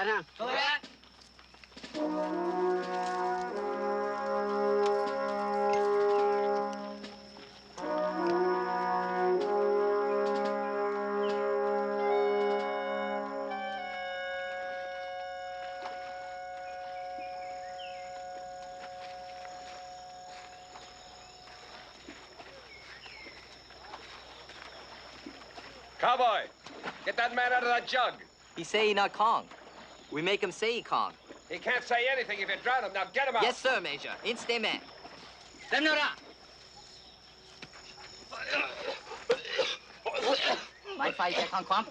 Sit down. Go back. Cowboy, get that man out of that jug. He say he not Kong. We make him say he Kong. He can't say anything if you drown him. Now get him out. Yes, sir, Major. Inste man. My fight back on Kwam.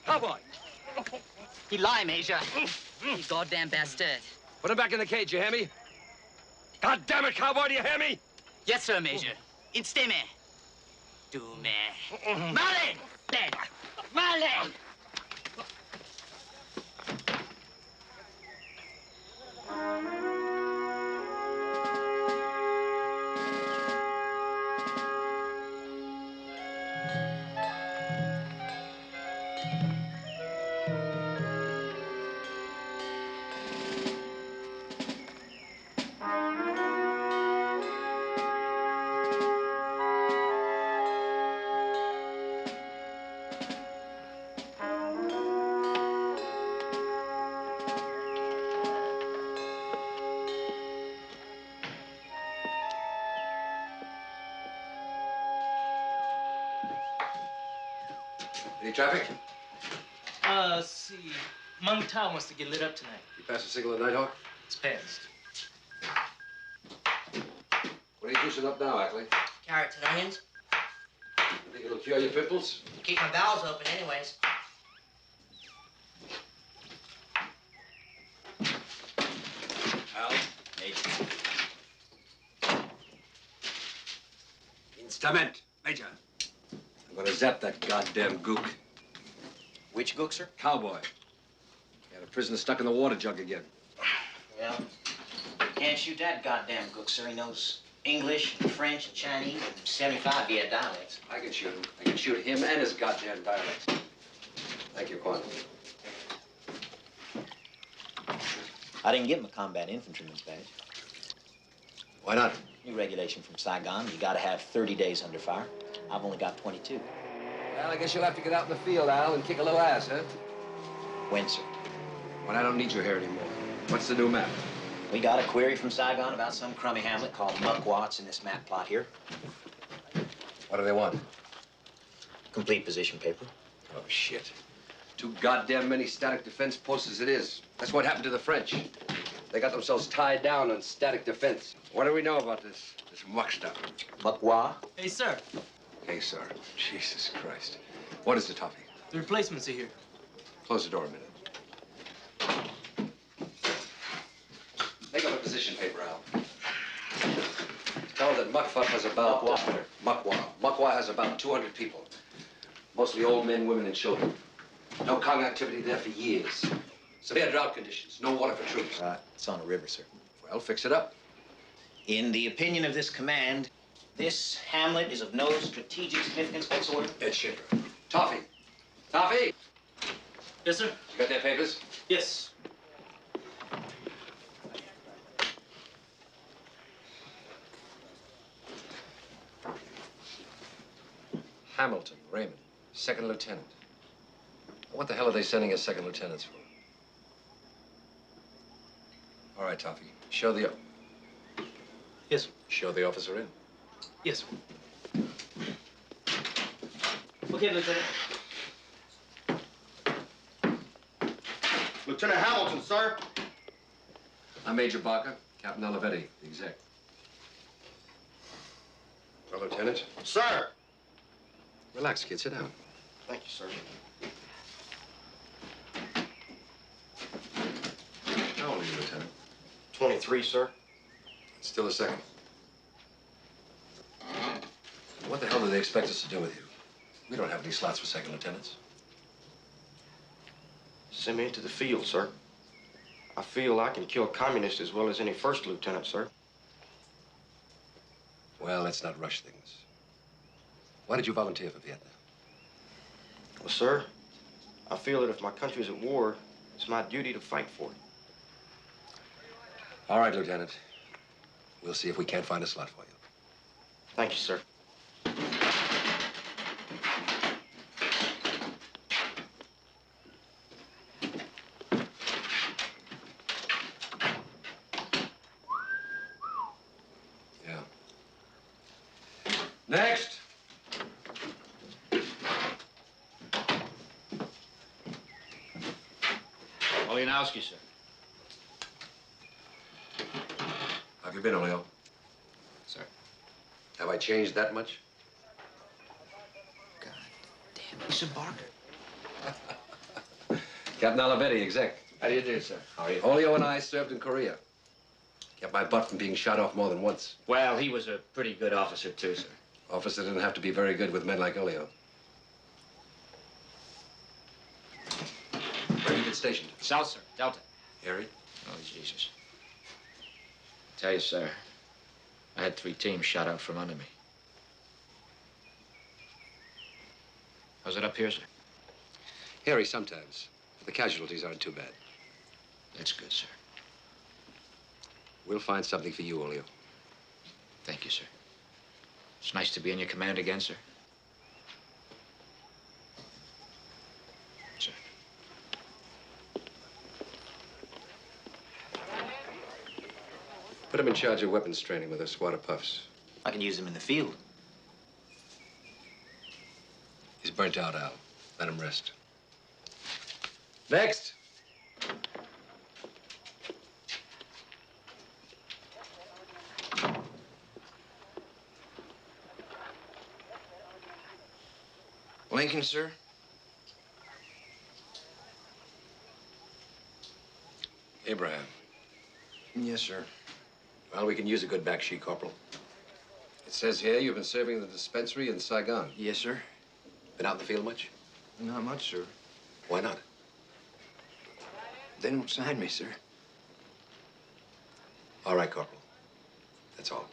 Cowboy. He lie, Major. He goddamn bastard. Put him back in the cage, you hear me? God damn it, cowboy, do you hear me? Yes, sir, Major. Inste me. Do me. Male! Dead. Male! Any traffic? See. Mung Tao wants to get lit up tonight. You passed the signal at Nighthawk? It's passed. What are you juicing up now, Ackley? Carrots and onions. You think it'll cure your pimples? Keep my bowels open anyways. Al? Major. Instrument. Major. I'm gonna zap that goddamn gook. Which gook, sir? Cowboy. He had a prisoner stuck in the water jug again. Well, can't shoot that goddamn gook, sir. He knows English and French and Chinese and 75 VA dialects. I can shoot him. I can shoot him and his goddamn dialects. Thank you, Quan. I didn't give him a combat infantryman's badge. Why not? New regulation from Saigon. You gotta have 30 days under fire. I've only got 22. Well, I guess you'll have to get out in the field, Al, and kick a little ass, huh? When, sir? When I don't need your hair anymore. What's the new map? We got a query from Saigon about some crummy hamlet called Mukwa. It's in this map plot here. What do they want? Complete position paper. Oh, shit. Too goddamn many static defense posts as it is. That's what happened to the French. They got themselves tied down on static defense. What do we know about this muck stuff? Mukwa? Hey, sir. Hey, sir. Jesus Christ. What is the toffee? The replacements are here. Close the door a minute. Make up a position paper, Al. Tell her that Mukwa has about... Mukwa has about 200 people. Mostly old men, women, and children. No Kong activity there for years. Severe drought conditions. No water for troops. It's on a river, sir. Well, fix it up. In the opinion of this command, this hamlet is of no strategic significance whatsoever. Ed Schiffer. Toffee. Toffee! Yes, sir. You got their papers? Yes. Hamilton, Raymond, second lieutenant. What the hell are they sending us second lieutenants for? All right, Toffee. Show the... Yes, sir. Show the officer in. Yes, sir. Okay, Lieutenant. Lieutenant Hamilton, sir. I'm Major Barker, Captain Olivetti, the exec. Well, Lieutenant? Sir. Relax, kid. Sit down. Thank you, sir. How old are you, Lieutenant? 23, sir. Still a second. What the hell do they expect us to do with you? We don't have any slots for second lieutenants. Send me into the field, sir. I feel I can kill communists as well as any first lieutenant, sir. Well, let's not rush things. Why did you volunteer for Vietnam? Well, sir, I feel that if my country is at war, it's my duty to fight for it. All right, Lieutenant. We'll see if we can't find a slot for you. Thank you, sir. Yeah. Next. Olenowski, sir. How have you been, Oleo? Sir. Have I changed that much? God damn, he's a barker. Captain Olivetti, exec. How do you do, sir? How are you? Oleo and I served in Korea. Kept my butt from being shot off more than once. Well, he was a pretty good officer, too, sir. Officer didn't have to be very good with men like Oleo. Where have you been stationed? South, sir. Delta. Harry? Oh, Jesus. Tell you, sir, I had 3 teams shot out from under me. How's it up here, sir? Harry, sometimes. The casualties aren't too bad. That's good, sir. We'll find something for you, Oleo. Thank you, sir. It's nice to be in your command again, sir. Sir. Put him in charge of weapons training with a squad of puffs. I can use him in the field. He's burnt out, Al. Let him rest. Next. Lincoln, sir? Abraham. Yes, sir. Well, we can use a good back sheet, Corporal. It says here you've been serving in the dispensary in Saigon. Yes, sir. Been out in the field much? Not much, sir. Why not? They don't sign me, sir. All right, Corporal. That's all.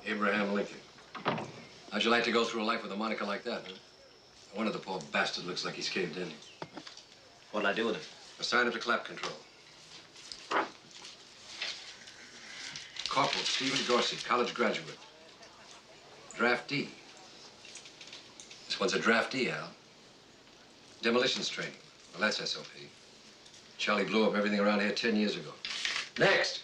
Abraham Lincoln. How'd you like to go through a life with a moniker like that, huh? One of the poor bastard looks like he's caved in. What'll I do with him? Assign him to clap control. Corporal Stephen Dorsey, college graduate. Draftee. This one's a draftee, Al. Demolitions training. Well, that's SOP. Charlie blew up everything around here 10 years ago. Next!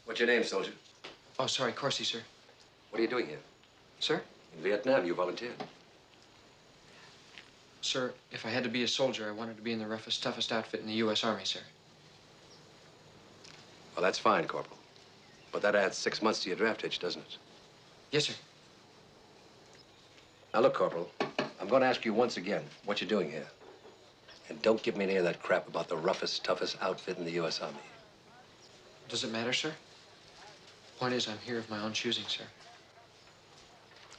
What's your name, soldier? Oh, sorry, Corsi, sir. What are you doing here? Sir? In Vietnam, you volunteered. Sir, if I had to be a soldier, I wanted to be in the roughest, toughest outfit in the U.S. Army, sir. Well, that's fine, Corporal. But that adds 6 months to your draft hitch, doesn't it? Yes, sir. Now, look, Corporal, I'm going to ask you once again what you're doing here. And don't give me any of that crap about the roughest, toughest outfit in the U.S. Army. Does it matter, sir? Point is, I'm here of my own choosing, sir.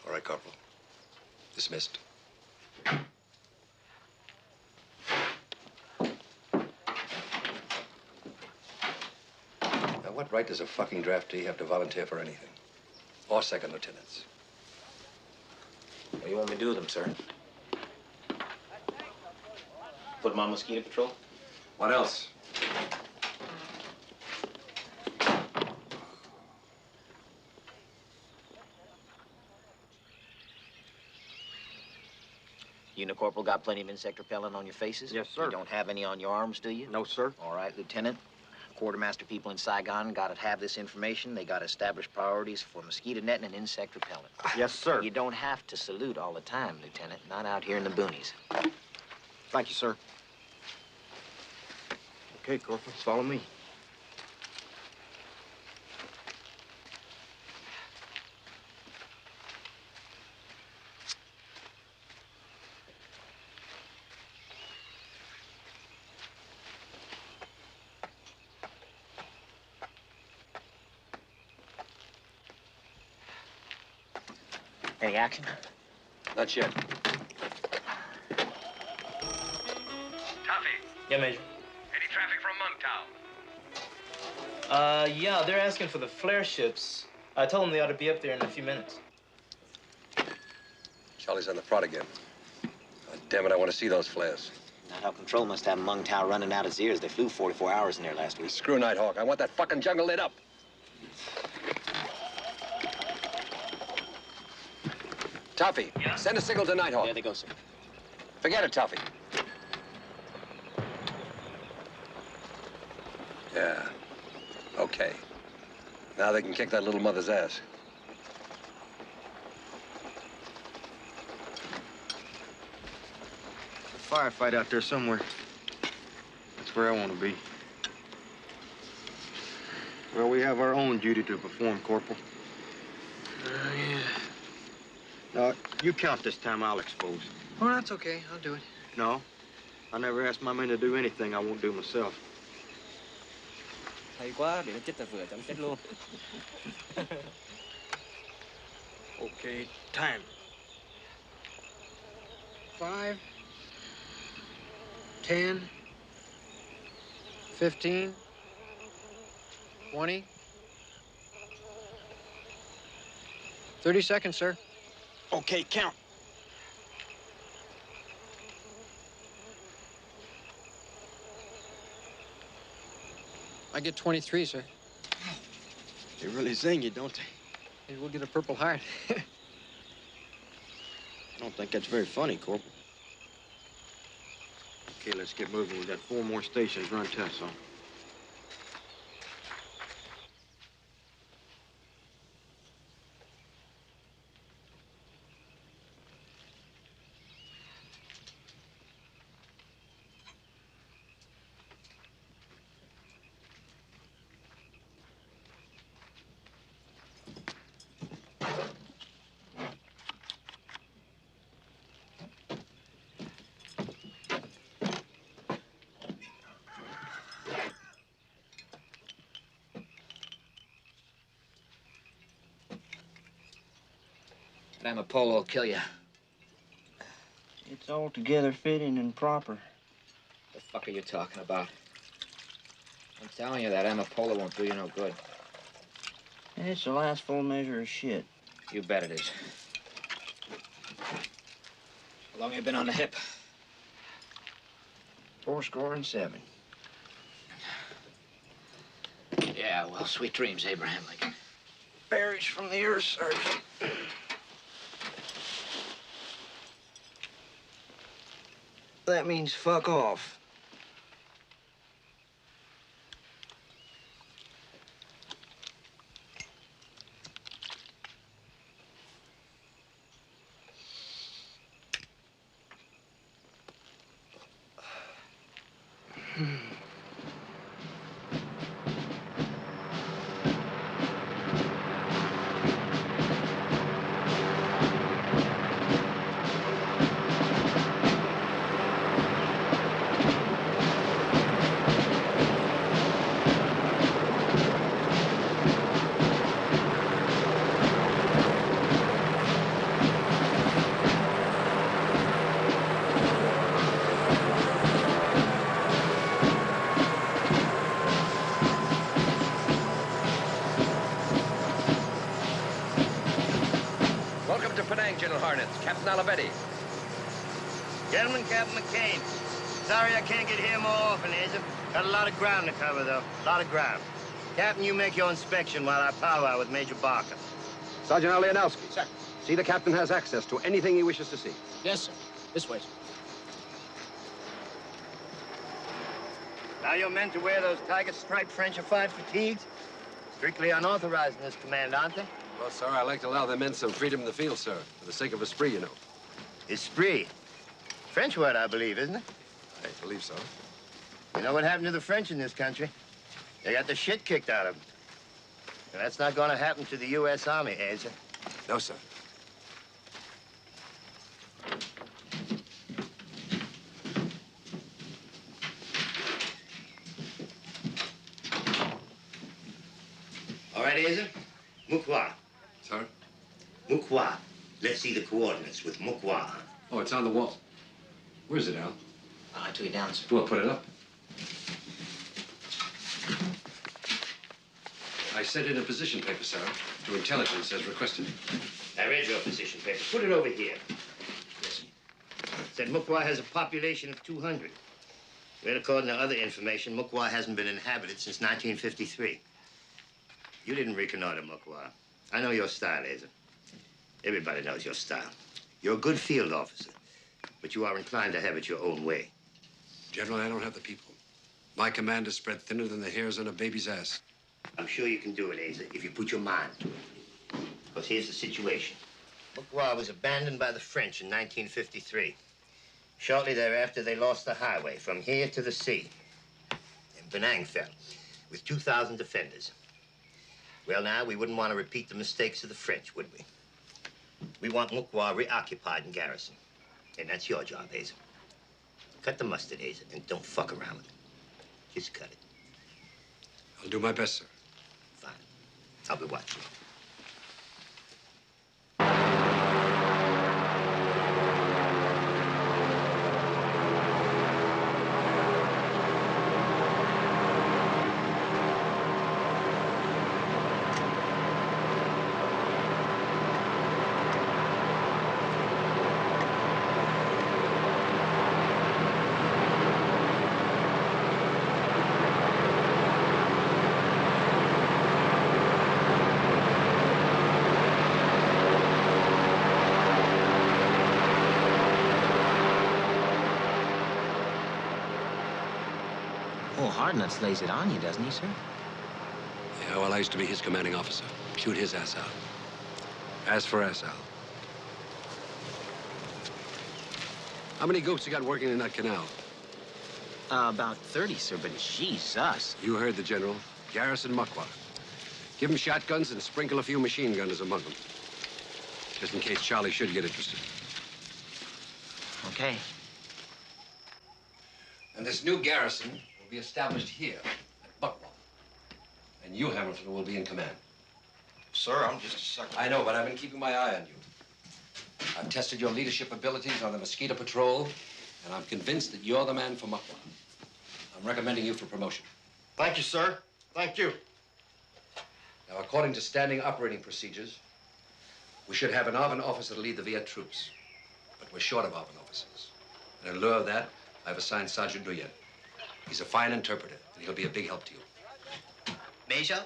All right, Corporal. Dismissed. Now, what right does a fucking draftee have to volunteer for anything? Or second lieutenants? What do you want me to do with him, sir? Put him on mosquito patrol? What else? You and the corporal got plenty of insect repellent on your faces? Yes, sir. You don't have any on your arms, do you? No, sir. All right, Lieutenant. Quartermaster people in Saigon got to have this information. They got to establish priorities for mosquito netting and insect repellent. Yes, sir. You don't have to salute all the time, Lieutenant. Not out here in the boonies. Thank you, sir. Okay, Corporal, follow me. Any action? Not yet. Yeah, Major. Any traffic from Monktown? Yeah, they're asking for the flare ships. I told them they ought to be up there in a few minutes. Charlie's on the prod again. Oh, damn it, I want to see those flares. Nighthawk Control must have Monktown running out his ears. They flew 44 hours in there last week. Screw Nighthawk. I want that fucking jungle lit up. Toffee, Yeah? send a signal to Nighthawk. There they go, sir. Forget it, Toffee. Yeah. Okay. Now they can kick that little mother's ass. Firefight out there somewhere. That's where I want to be. Well, we have our own duty to perform, Corporal. Yeah. Now, you count this time, I'll expose. Well, that's okay. I'll do it. No, I never asked my men to do anything I won't do myself. Hay quá, để nó chết ta vừa chấm chết luôn. Okay, time. 5, 10, 15, 20, 30 seconds, sir. Okay, count. I get 23, sir. They really zing you, don't they? Maybe we'll get a Purple Heart. I don't think that's very funny, Corporal. Okay, let's get moving. We've got 4 more stations run tests on. That Amapolo will kill you. It's altogether fitting and proper. The fuck are you talking about? I'm telling you, that Amapolo won't do you no good. And it's the last full measure of shit. You bet it is. How long you been on the hip? 87. Yeah, well, sweet dreams, Abraham Lincoln. Berries from the earth, Sergeant. That means fuck off. Welcome to Penang, General Harnet. Captain Alabetti. Gentlemen, Captain McCain. Sorry I can't get here more often, Hazel. Got a lot of ground to cover, though. A lot of ground. Captain, you make your inspection while I powwow with Major Barker. Sergeant Alianowski. Sir. See the captain has access to anything he wishes to see. Yes, sir. This way, sir. Now you're meant to wear those tiger-striped Frenchified fatigues? Strictly unauthorized in this command, aren't they? Well, sir, I like to allow the men some freedom in the field, sir. For the sake of esprit, you know. Esprit. French word, I believe, isn't it? I believe so. You know what happened to the French in this country? They got the shit kicked out of them. And that's not going to happen to the U.S. Army, Hazel. No, sir. All right, Hazel? Mukwa. Sir? Mukwa. Let's see the coordinates with Mukwa. Oh, it's on the wall. Where's it, Al? I took it down, sir. Well, put it up. I sent in a position paper, sir, to intelligence as requested. I read your position paper. Put it over here. Listen. It said Mukwa has a population of 200. Well, according to other information, Mukwa hasn't been inhabited since 1953. You didn't reconnoiter Mukwa. I know your style, Asa. Everybody knows your style. You're a good field officer, but you are inclined to have it your own way. General, I don't have the people. My command is spread thinner than the hairs on a baby's ass. I'm sure you can do it, Asa, if you put your mind to it. Because here's the situation. Mukwa was abandoned by the French in 1953. Shortly thereafter, they lost the highway from here to the sea. And Penang fell with 2,000 defenders. Well, now, we wouldn't want to repeat the mistakes of the French, would we? We want Mukwa reoccupied and garrisoned. And that's your job, Asa. Cut the mustard, Asa, and don't fuck around with it. Just cut it. I'll do my best, sir. Fine. I'll be watching. Harnet lays it on you, doesn't he, sir? Yeah, well, I used to be his commanding officer. Shoot his ass out. As for us, Al. How many goats you got working in that canal? About 30, sir, but Jesus. You heard the general. Garrison Mukwa. Give them shotguns and sprinkle a few machine gunners among them. Just in case Charlie should get interested. Okay. And this new garrison will be established here at Buckwalk. And you, Hamilton, will be in command. Sir, I'm just a second. I know, but I've been keeping my eye on you. I've tested your leadership abilities on the Mosquito Patrol, and I'm convinced that you're the man for Mukwa. I'm recommending you for promotion. Thank you, sir. Thank you. Now, according to standing operating procedures, we should have an ARVN officer to lead the Viet troops. But we're short of ARVN officers. And in lieu of that, I've assigned Sergeant Nguyen. He's a fine interpreter, and he'll be a big help to you. Major,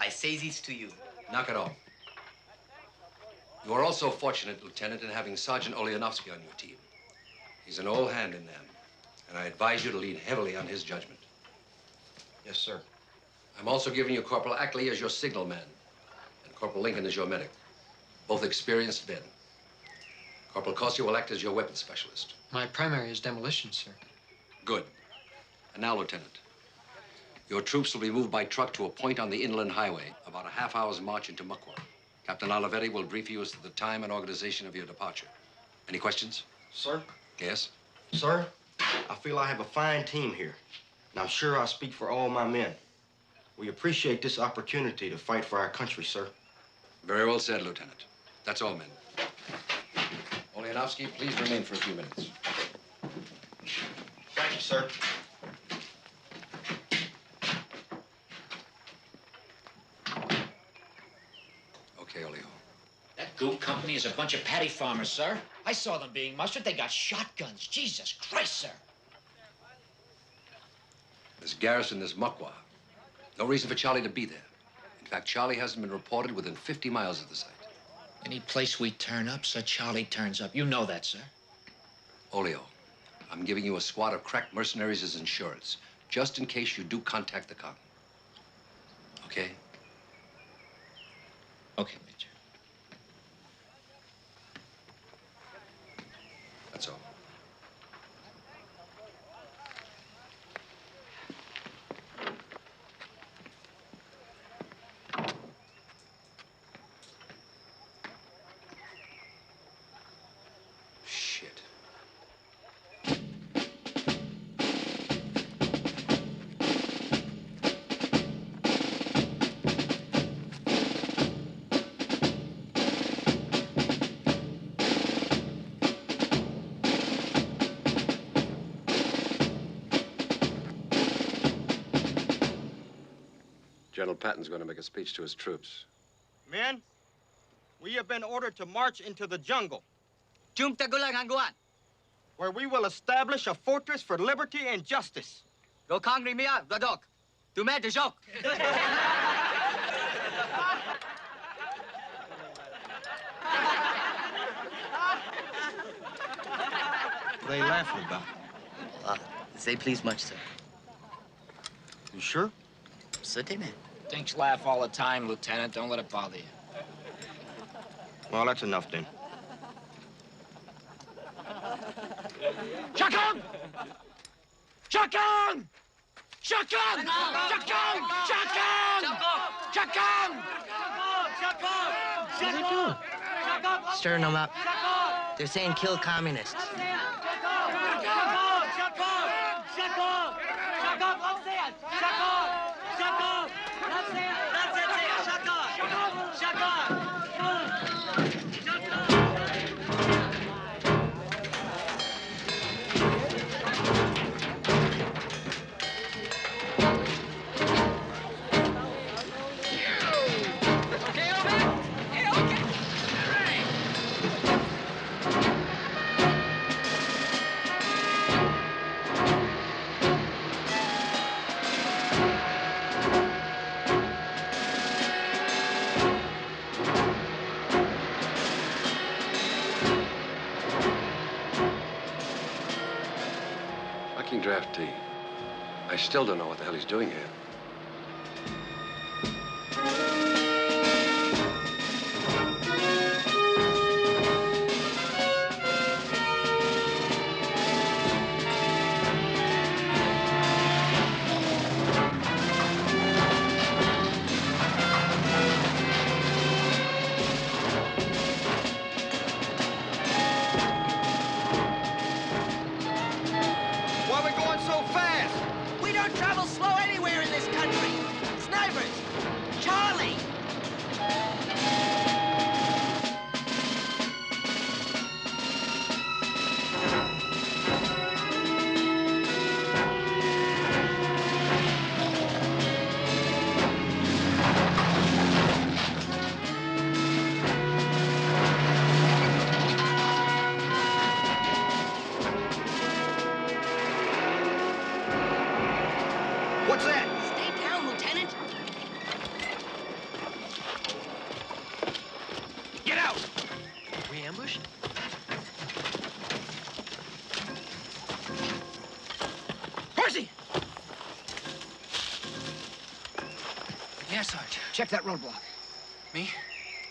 I say this to you. Knock it off. You are also fortunate, Lieutenant, in having Sergeant Oleanovsky on your team. He's an old hand in them, and I advise you to lean heavily on his judgment. Yes, sir. I'm also giving you Corporal Ackley as your signal man, and Corporal Lincoln as your medic. Both experienced men. Corporal Corsi will act as your weapons specialist. My primary is demolition, sir. Good. And now, Lieutenant, your troops will be moved by truck to a point on the inland highway, about a half-hour's march into Mukwa. Captain Olivetti will brief you as to the time and organization of your departure. Any questions? Sir? Yes? Sir, I feel I have a fine team here, and I'm sure I speak for all my men. We appreciate this opportunity to fight for our country, sir. Very well said, Lieutenant. That's all, men. Oleanovsky, please remain for a few minutes. Thank you, sir. Okay, Oleo. That goop company is a bunch of paddy farmers, sir. I saw them being mustered. They got shotguns. Jesus Christ, sir. This garrison, this Mukwa. No reason for Charlie to be there. In fact, Charlie hasn't been reported within 50 miles of the site. Any place we turn up, Sir Charlie turns up. You know that, sir. Oleo, I'm giving you a squad of crack mercenaries as insurance, just in case you do contact the Kong. Okay? Okay, Major. That's all. Shit. General Patton's going to make a speech to his troops. Men, we have been ordered to march into the jungle, where we will establish a fortress for liberty and justice. What are they laughing about? They please much, sir. You sure? Certainly. Dinks laugh all the time, Lieutenant. Don't let it bother you. Well, that's enough then. Shotgun! Shotgun! Shotgun! Shotgun! Shotgun! Shotgun! Stirring them up. They're saying kill communists. Fucking draftee. I still don't know what the hell he's doing here. Why are we going so fast? We don't travel slow anywhere in this country. Snipers! Charlie! What's that? Stay down, Lieutenant. Get out! We ambushed? Horsey! Yes, Sarge. Check that roadblock. Me?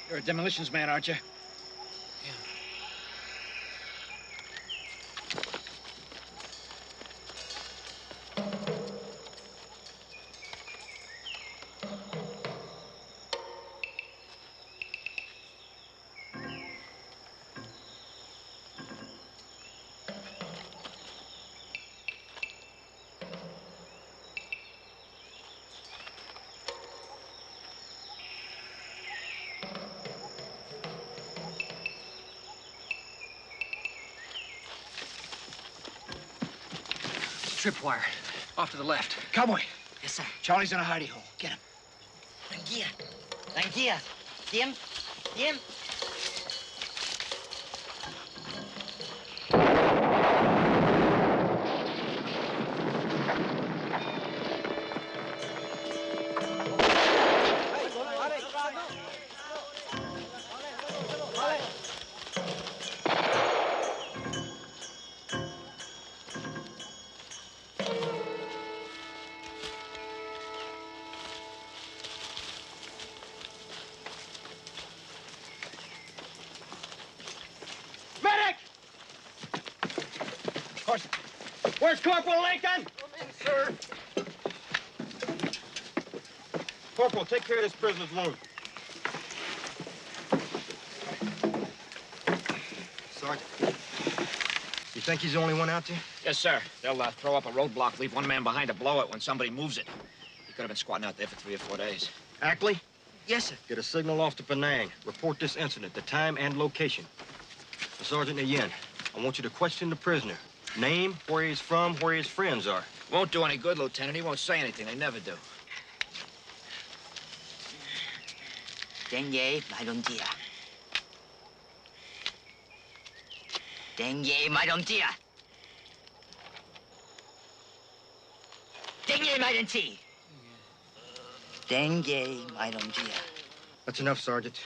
You're a demolitions man, aren't you? Tripwire. Off to the left. Cowboy, Yes, sir. Charlie's in a hidey hole. Get him. Tranquila. Tim? Medic! Where's Corporal Lincoln? Sir. Corporal, take care of this prisoner's wound. Sergeant, you think he's the only one out there? Yes, sir. They'll throw up a roadblock, leave one man behind to blow it when somebody moves it. He could have been squatting out there for 3 or 4 days. Ackley, Yes, sir. get a signal off to Penang. Report this incident, the time and location. Sergeant Nguyen, I want you to question the prisoner. Name, where he's from, where his friends are. Won't do any good, Lieutenant. He won't say anything. They never do. Denye, Maidontia. Denye, Maidontia. Denye, Maidonti. Denye, Maidontia. That's enough, Sergeant.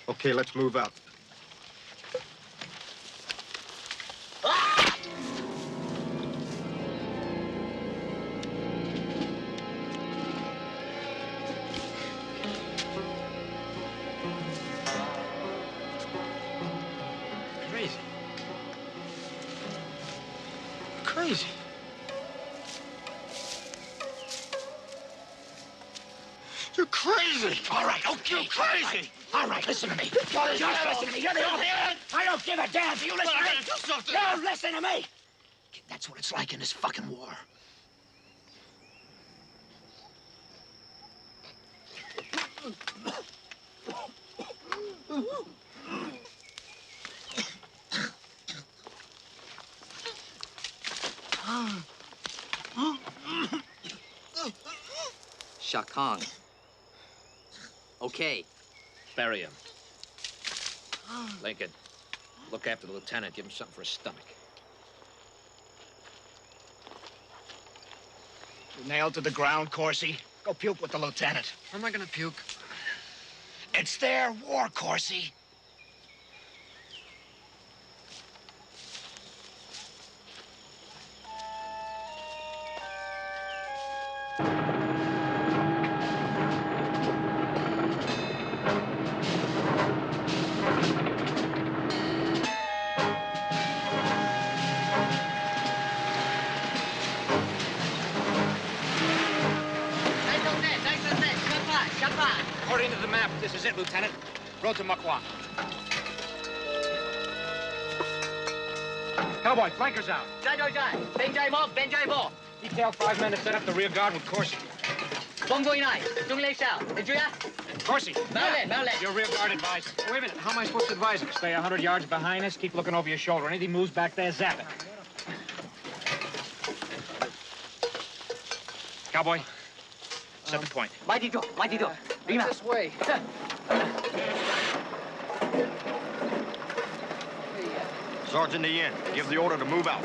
Okay, let's move out. Crazy. You're crazy! All right, okay. You're crazy! All right, listen to me. Just listen to me. You're the old hearing. I don't give a damn. Do you listen to me? Do something. You listen to me. That's what it's like in this fucking war. Shakang. Okay. Bury him. Lincoln, look after the lieutenant. Give him something for his stomach. You nailed to the ground, Corsi. Go puke with the lieutenant. How am I gonna puke? It's their war, Corsi. According to the map, this is it, Lieutenant. Road to Mukwa. Cowboy, flankers out. Detail 5 men to set up the rear guard with Corsi. Corsi. Your rear guard advisor. Wait a minute, how am I supposed to advise him? Stay 100 yards behind us, keep looking over your shoulder. Anything moves back there, zap it. Cowboy, set the point. This way. Sergeant Yen, give the order to move out.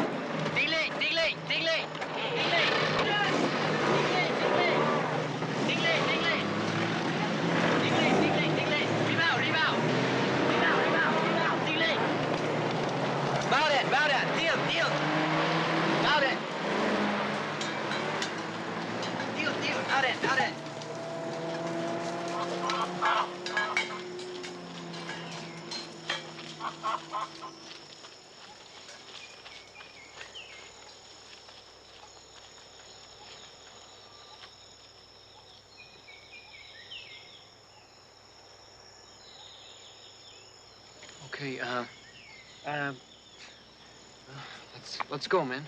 Okay, let's go, man.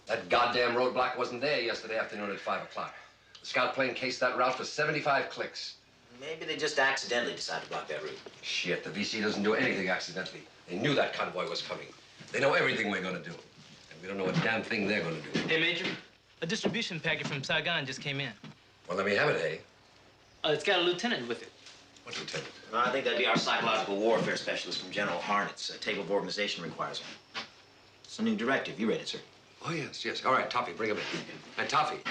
That goddamn roadblock wasn't there yesterday afternoon at 5 o'clock. The scout plane cased that route for 75 clicks. Maybe they just accidentally decided to block that route. Shit, the VC doesn't do anything accidentally. They knew that convoy was coming. They know everything we're gonna do. And we don't know a damn thing they're gonna do. Hey, Major. A distribution packet from Saigon just came in. Well, let me have it, hey? It's got a lieutenant with it. What lieutenant? I think that'd be our psychological warfare specialist from General Harnet's table of organization requires one. It's a new directive. You read it, sir. Oh, yes, yes. All right, Toffee, bring him in. And Toffee,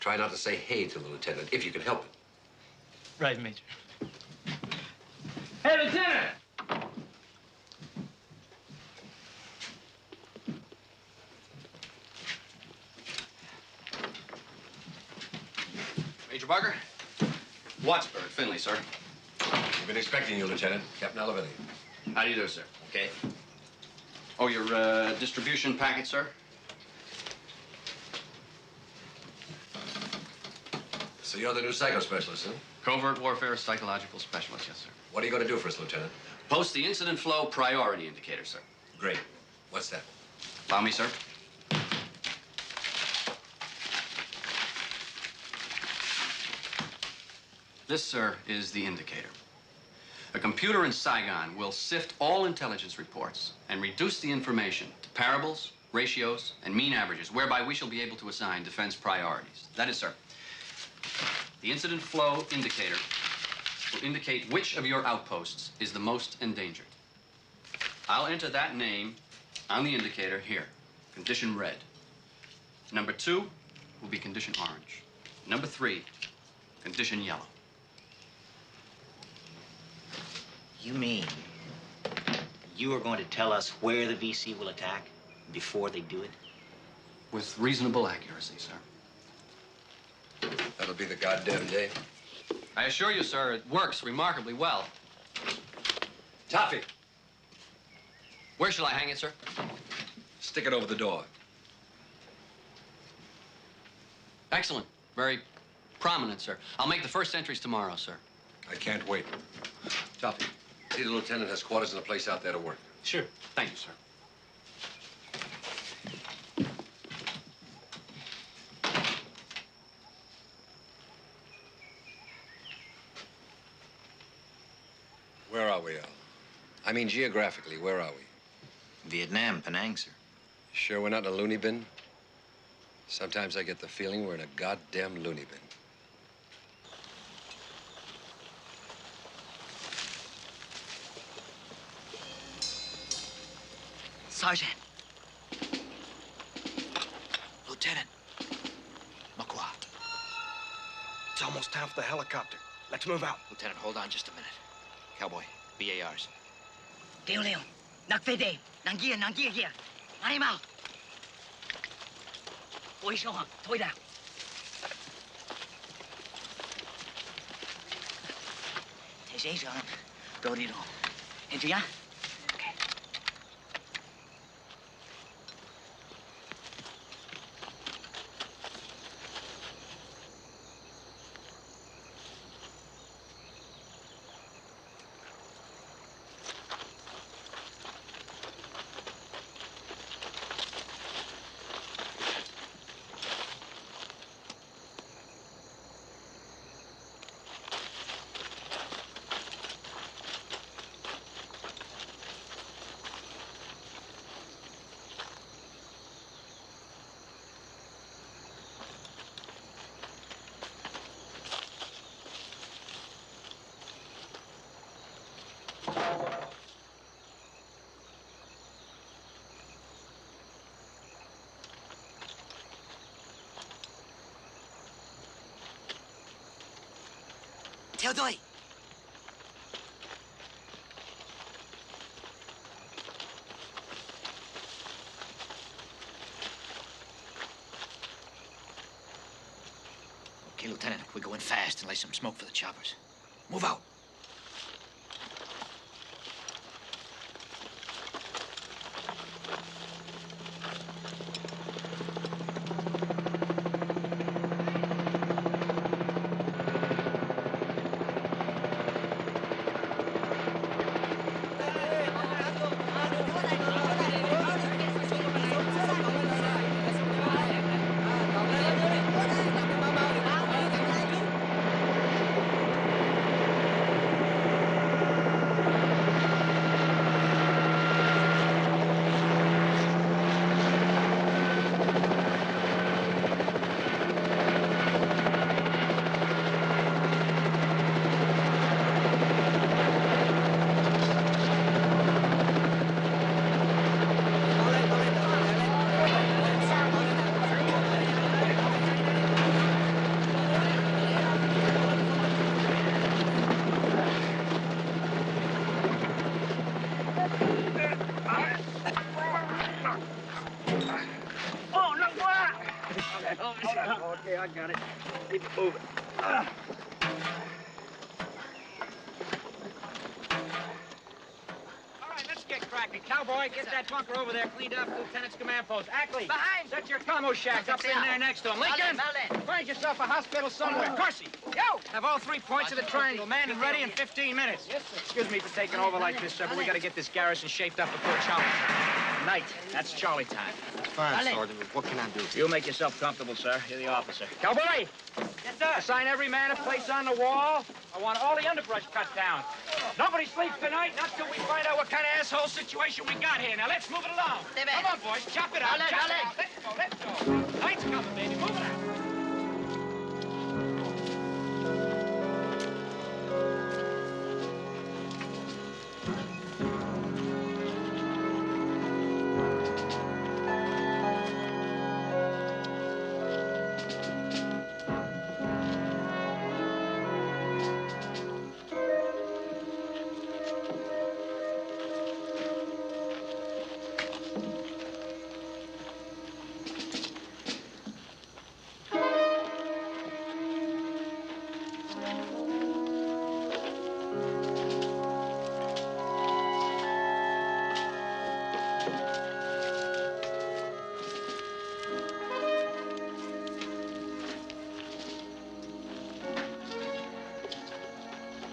try not to say hey to the lieutenant, if you can help it. Right, Major. Hey, Lieutenant! Major Barker? Wattsburg, Finley, sir. We've been expecting you, Lieutenant. Captain Olivetti. How do you do, sir? Okay. Oh, your distribution packet, sir? So you're the new psycho specialist, huh? Covert warfare psychological specialist, yes, sir. What are you going to do for us, Lieutenant? Post the incident flow priority indicator, sir. Great. What's that? Allow me, sir. This, sir, is the indicator. A computer in Saigon will sift all intelligence reports and reduce the information to parables, ratios, and mean averages, whereby we shall be able to assign defense priorities. That is, sir, the incident flow indicator will indicate which of your outposts is the most endangered. I'll enter that name on the indicator here, condition red. Number 2 will be condition orange. Number 3, condition yellow. You mean you are going to tell us where the VC will attack before they do it? With reasonable accuracy, sir. That'll be the goddamn day. I assure you, sir, it works remarkably well. Toffee, Where shall I hang it, sir? stick it over the door. Excellent. Very prominent, sir. I'll make the first entries tomorrow, sir. I can't wait. Toffee, see the lieutenant has quarters in a place out there to work. Sure. Thank you, sir. Where are we, Al? I mean, geographically, where are we? Vietnam, Penang, sir. Sure we're not in a loony bin? Sometimes I get the feeling we're in a goddamn loony bin. Sergeant. Lieutenant. Muka. It's almost time for the helicopter. Let's move out. Lieutenant, hold on just a minute. Cowboy, BARs. Leo, Leo. Nakfede. Nangia, Nangia here. I'm out. Ôi sao hả? Thôi đã. Thế dễ dàng. Rồi đi rồi. Hình chứ nhá. Theo tôi. Okay, Lieutenant, we go in fast and lay some smoke for the choppers. Move out. Okay, I got it. Keep it moving. Cracking. Cowboy, get that bunker over there cleaned up. Lieutenant's command post. Ackley, behind. Set your commo shack up in there next to him. Lincoln, find yourself a hospital somewhere. Corsi, yo, have all 3 points of the triangle manned and ready in 15 minutes. Yes, sir. Excuse me for taking over like this, sir, but we got to get this garrison shaped up before Charlie time. Night. That's Charlie time. That's fine, Sergeant. What can I do? You make yourself comfortable, sir. You're the officer. Cowboy! Yes, sir. Assign every man a place on the wall. I want all the underbrush cut down. Nobody sleeps tonight, not till we find out what kind of asshole situation we got here. Now, let's move it along. Come on, boys, chop it out, chop it out. Let's go. Night's coming, baby. Move it out.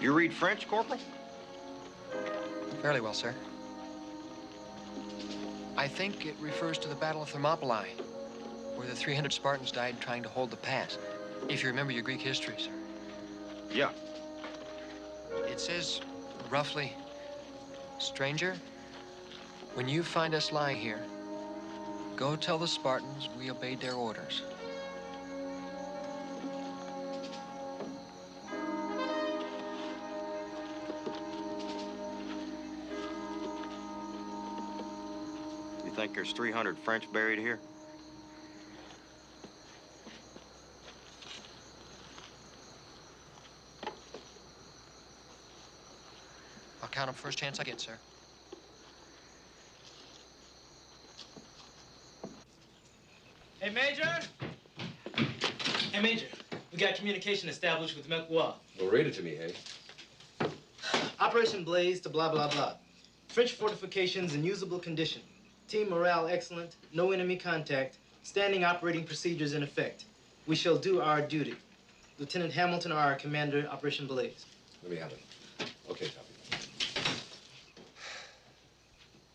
You read French, Corporal? Fairly well, sir. I think it refers to the Battle of Thermopylae, where the 300 Spartans died trying to hold the pass. If you remember your Greek history, sir. Yeah. It says, roughly, stranger, when you find us lying here, go tell the Spartans we obeyed their orders. You think there's 300 French buried here? I'll count them first chance I get, sir. Hey, Major! Hey, Major. We got communication established with Mekwa. Well, read it to me, hey? Operation Blaze to blah, blah, blah. French fortifications in usable condition. Team morale excellent. No enemy contact. Standing operating procedures in effect. We shall do our duty. Lieutenant Hamilton, our commander, Operation Blaze. Let me have it. Okay, Tommy.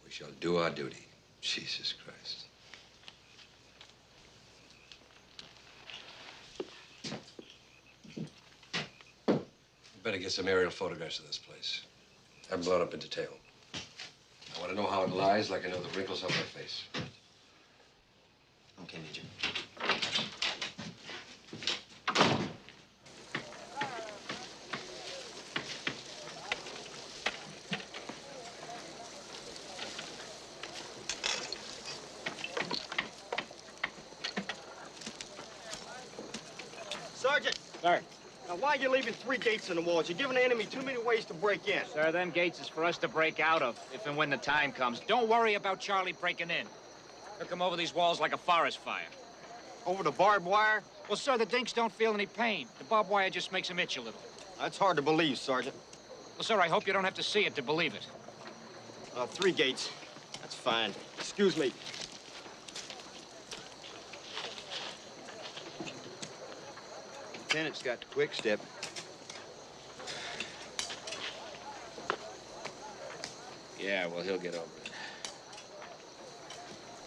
We shall do our duty. Jesus Christ. Better get some aerial photographs of this place. Haven't blown up in detail. I want to know how it lies, like I know the wrinkles on my face. Okay, Major. Sergeant! Sir. Now, why are you leaving 3 gates in the walls? You're giving the enemy too many ways to break in. Sir, them gates is for us to break out of, if and when the time comes. Don't worry about Charlie breaking in. He'll come over these walls like a forest fire. Over the barbed wire? Well, sir, the dinks don't feel any pain. The barbed wire just makes them itch a little. That's hard to believe, Sergeant. Well, sir, I hope you don't have to see it to believe it. 3 gates. That's fine. Excuse me. Lieutenant's got the quick step. Yeah, well, he'll get over it.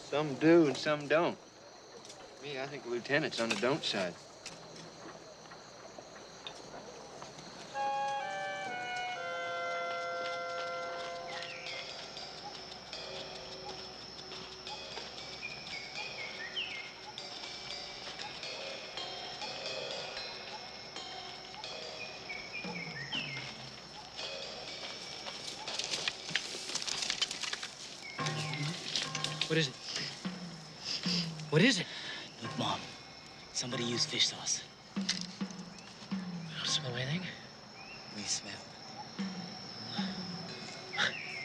Some do and some don't. Me, I think the lieutenant's on the don't side. What is it? What is it? Look, Mom. Somebody used fish sauce. You don't smell anything? We smell.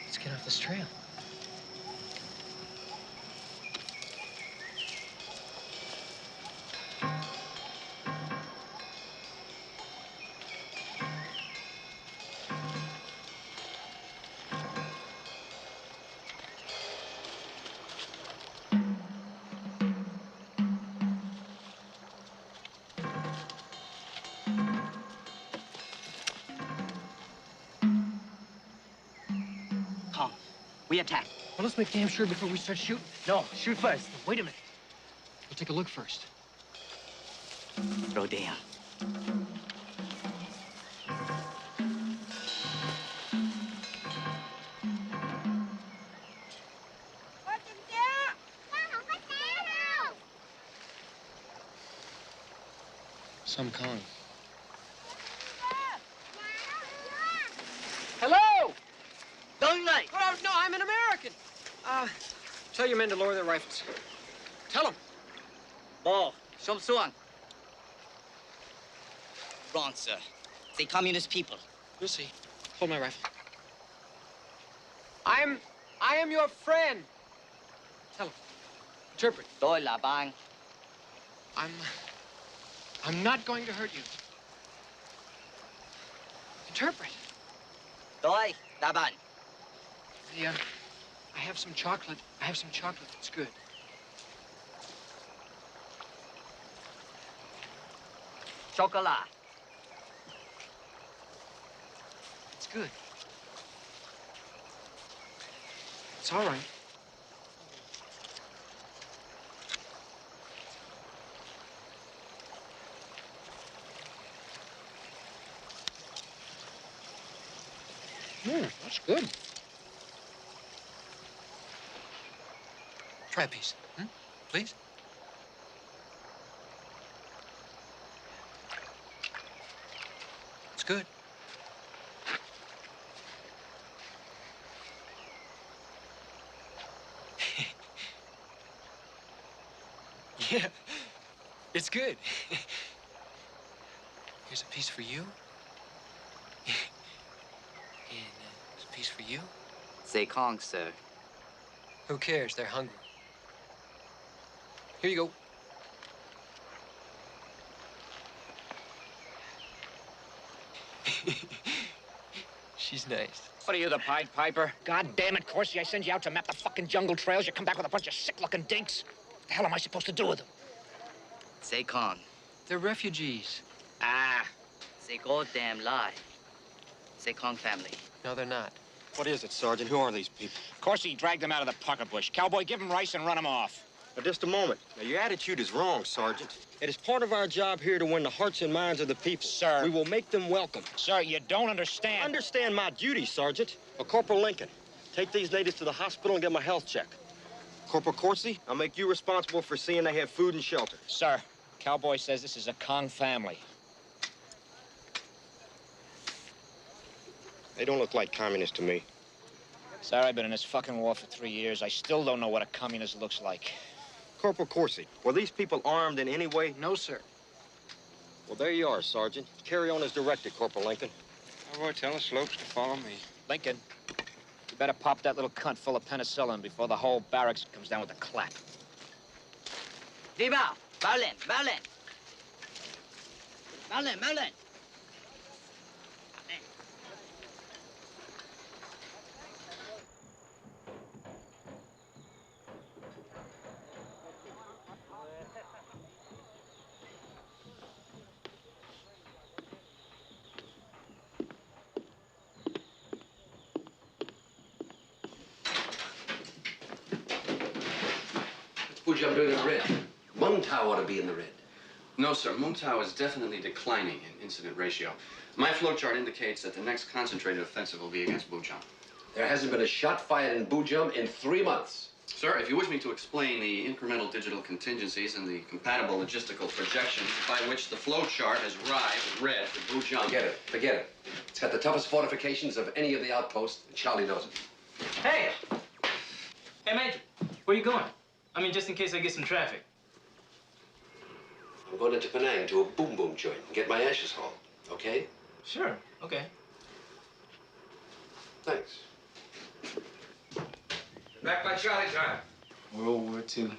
Let's get off this trail. We attack. Well, let's make damn sure before we start shooting. No, shoot first. Wait a minute. We'll take a look first. Throw down. Some Kong. Hello! Don't like. Oh, no, I'm an American. Tell your men to lower their rifles. Tell them. Bo, Shom Suang. Wrong, sir. They communist people. You'll see. Hold my rifle. I am your friend. Tell them. Interpret. Doi la bang. I'm not going to hurt you. Interpret. Doi la bang. I have some chocolate. It's good. Chocolate. It's good. It's all right. That's good. Try a piece. Please? It's good. Yeah, it's good. Here's a piece for you. And a piece for you. They Kong, sir. Who cares? They're hungry. Here you go. She's nice. What are you, the Pied Piper? God damn it, Corsi, I send you out to map the fucking jungle trails. You come back with a bunch of sick-looking dinks. What the hell am I supposed to do with them? They Kong. They're refugees. Ah. They goddamn lie. They Kong family. No, they're not. What is it, Sergeant? Who are these people? Corsi dragged them out of the pucker bush. Cowboy, give them rice and run them off. Now, just a moment. Now, your attitude is wrong, Sergeant. It is part of our job here to win the hearts and minds of the people. Sir. We will make them welcome. Sir, you don't understand. Understand my duty, Sergeant. Corporal Lincoln, take these natives to the hospital and get them a health check. Corporal Corsi, I'll make you responsible for seeing they have food and shelter. Sir, Cowboy says this is a Kong family. They don't look like communists to me. Sir, I've been in this fucking war for 3 years. I still don't know what a communist looks like. Corporal Corsi, were these people armed in any way? No, sir. Well, there you are, Sergeant. Carry on as directed, Corporal Lincoln. Cowboy, tell the slopes to follow me. Lincoln, you better pop that little cunt full of penicillin before the whole barracks comes down with a clap. Viva! Berlin! Berlin! Berlin! Berlin! Bujam doing in the red. Mungtao ought to be in the red. No, sir. Mungtao is definitely declining in incident ratio. My flowchart indicates that the next concentrated offensive will be against Bujam. There hasn't been a shot fired in Bujam in 3 months. Sir, if you wish me to explain the incremental digital contingencies and the compatible logistical projections by which the flowchart has arrived at red for Bujam... Forget it. Forget it. It's got the toughest fortifications of any of the outposts, and Charlie knows it. Hey! Hey, Major, where you going? I mean, just in case I get some traffic. I'm going into Penang to a boom-boom joint and get my ashes hauled, okay? Sure, okay. Thanks. Back by Charlie time. World War II.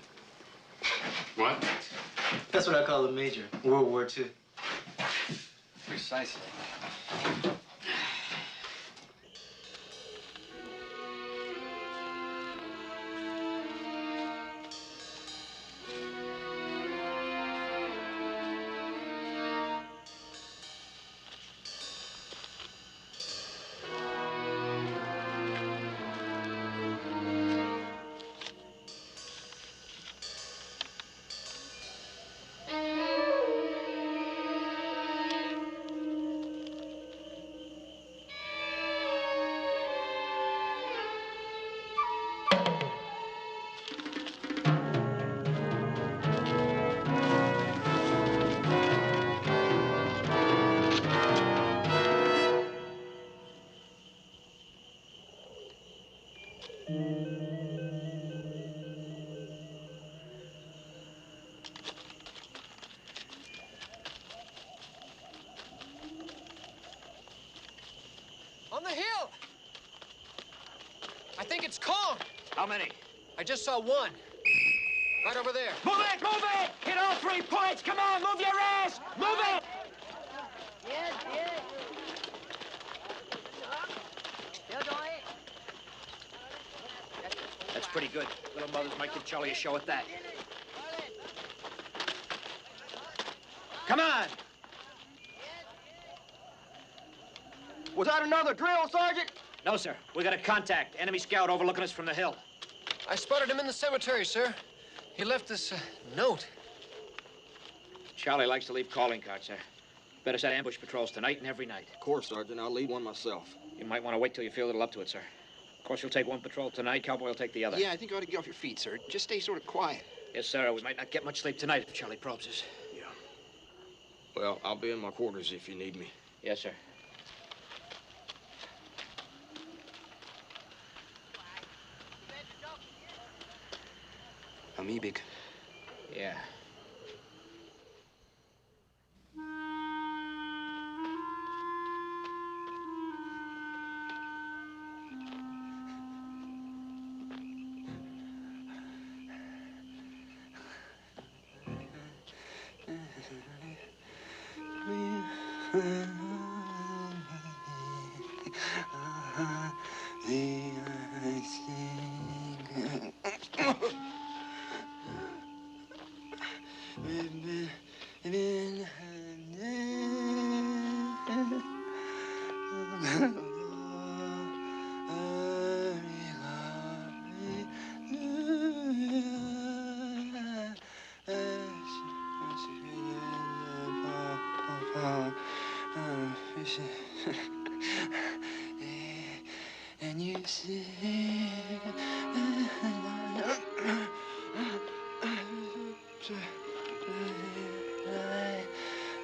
What? That's what I call a major. World War II. Precisely. On the hill! I think it's Kong. How many? I just saw one. Right over there. Move it! Move it! Hit all 3 points! Come on, move your ass! Move it! Yes, yes. That's pretty good. Little mothers might give Charlie a show at that. Come on! Was that another drill, Sergeant? No, sir. We got a contact. Enemy scout overlooking us from the hill. I spotted him in the cemetery, sir. He left this note. Charlie likes to leave calling cards, sir. Better set ambush patrols tonight and every night. Of course, Sergeant. I'll lead one myself. You might want to wait till you feel a little up to it, sir. Of course, you'll take one patrol tonight. Cowboy will take the other. Yeah, I think you ought to get off your feet, sir. Just stay sort of quiet. Yes, sir. We might not get much sleep tonight if Charlie probes us. Yeah. Well, I'll be in my quarters if you need me. Yes, sir. Amibig. Yeah. And you see,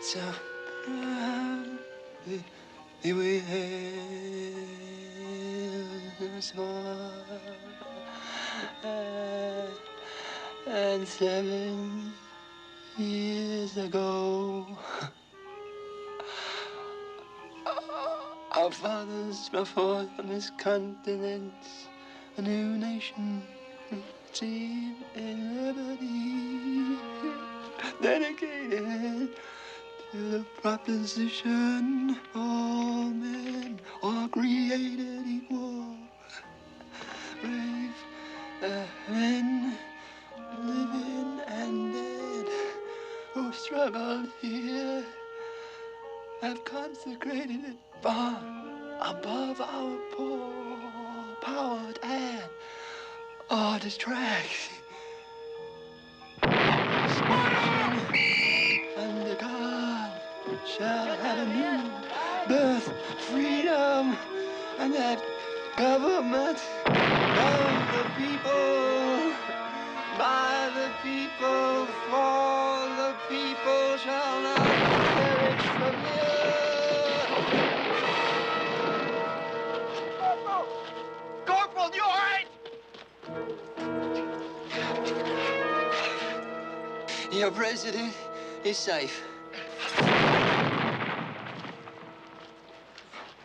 so proudly we swore, and 7 years ago, our fathers brought forth from this continent a new nation, free and liberty, dedicated to the proposition all men are created equal. Brave men, living and dead, who struggled here, have consecrated it far above our poor, powered and our distraction. And God shall have a new birth, freedom, and that government of the people, by the people, for the people shall not perish from the earth. Corporal, you all right? Your president is safe.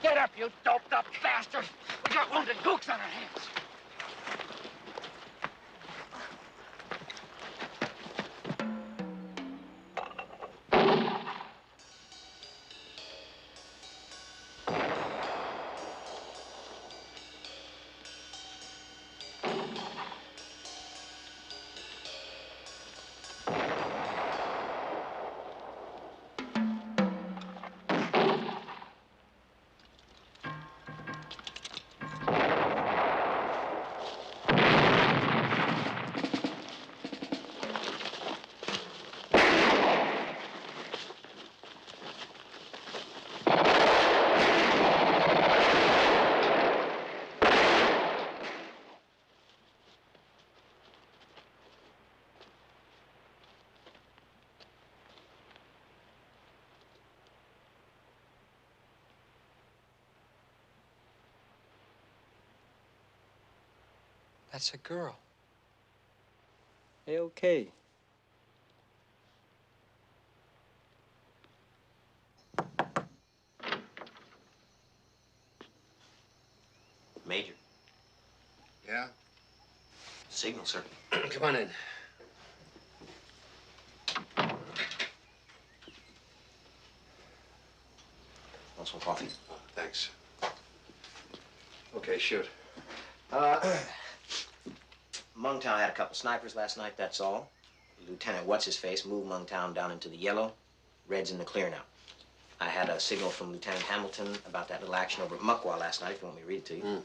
Get up, you doped up bastard! We got wounded gooks on our hands. That's a girl. Hey, okay. Major. Yeah? Signal, sir. Come on in. Want some coffee? Thanks. Okay, shoot. Mungtown had a couple snipers last night, that's all. Lieutenant What's-His-Face moved Mungtown down into the yellow. Red's in the clear now. I had a signal from Lieutenant Hamilton about that little action over at Muckwa last night, if you want me to read it to you.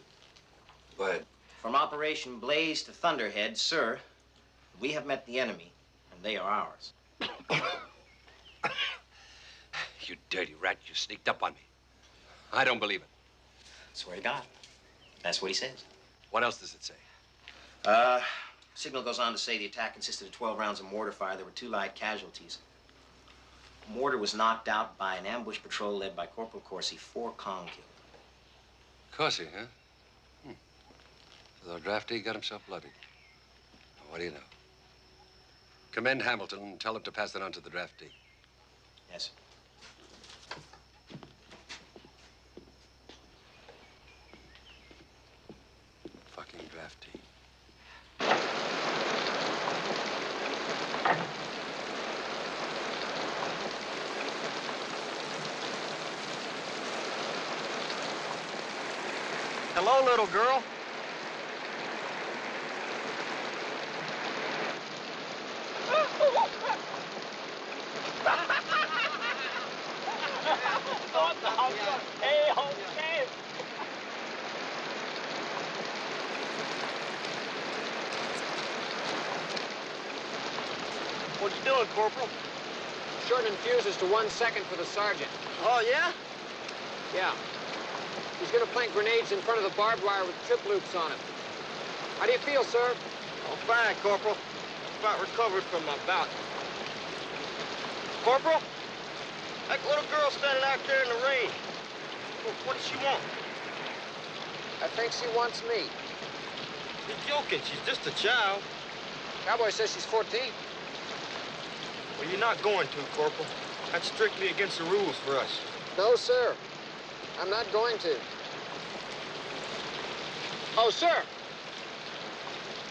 Go ahead. From Operation Blaze to Thunderhead, sir, we have met the enemy, and they are ours. You dirty rat, you sneaked up on me. I don't believe it. Swear to God. That's what he says. What else does it say? Signal goes on to say the attack consisted of 12 rounds of mortar fire. There were 2 light casualties. Mortar was knocked out by an ambush patrol led by Corporal Corsi. 4 Kong killed. Corsi, huh? So the draftee got himself bloodied. Now, what do you know? Commend Hamilton and tell him to pass that on to the draftee. Yes, sir. Fucking draftee. Hello, little girl. What you doing, Corporal? Shortening fuses to 1 second for the sergeant. Oh, yeah? Yeah. He's gonna plant grenades in front of the barbed wire with trip loops on it. How do you feel, sir? Oh, fine, Corporal. About recovered from my bout. Corporal? That little girl standing out there in the rain. What does she want? I think she wants me. She's joking. She's just a child. Cowboy says she's 14. Well, you're not going to, Corporal. That's strictly against the rules for us. No, sir. I'm not going to. Oh, sir.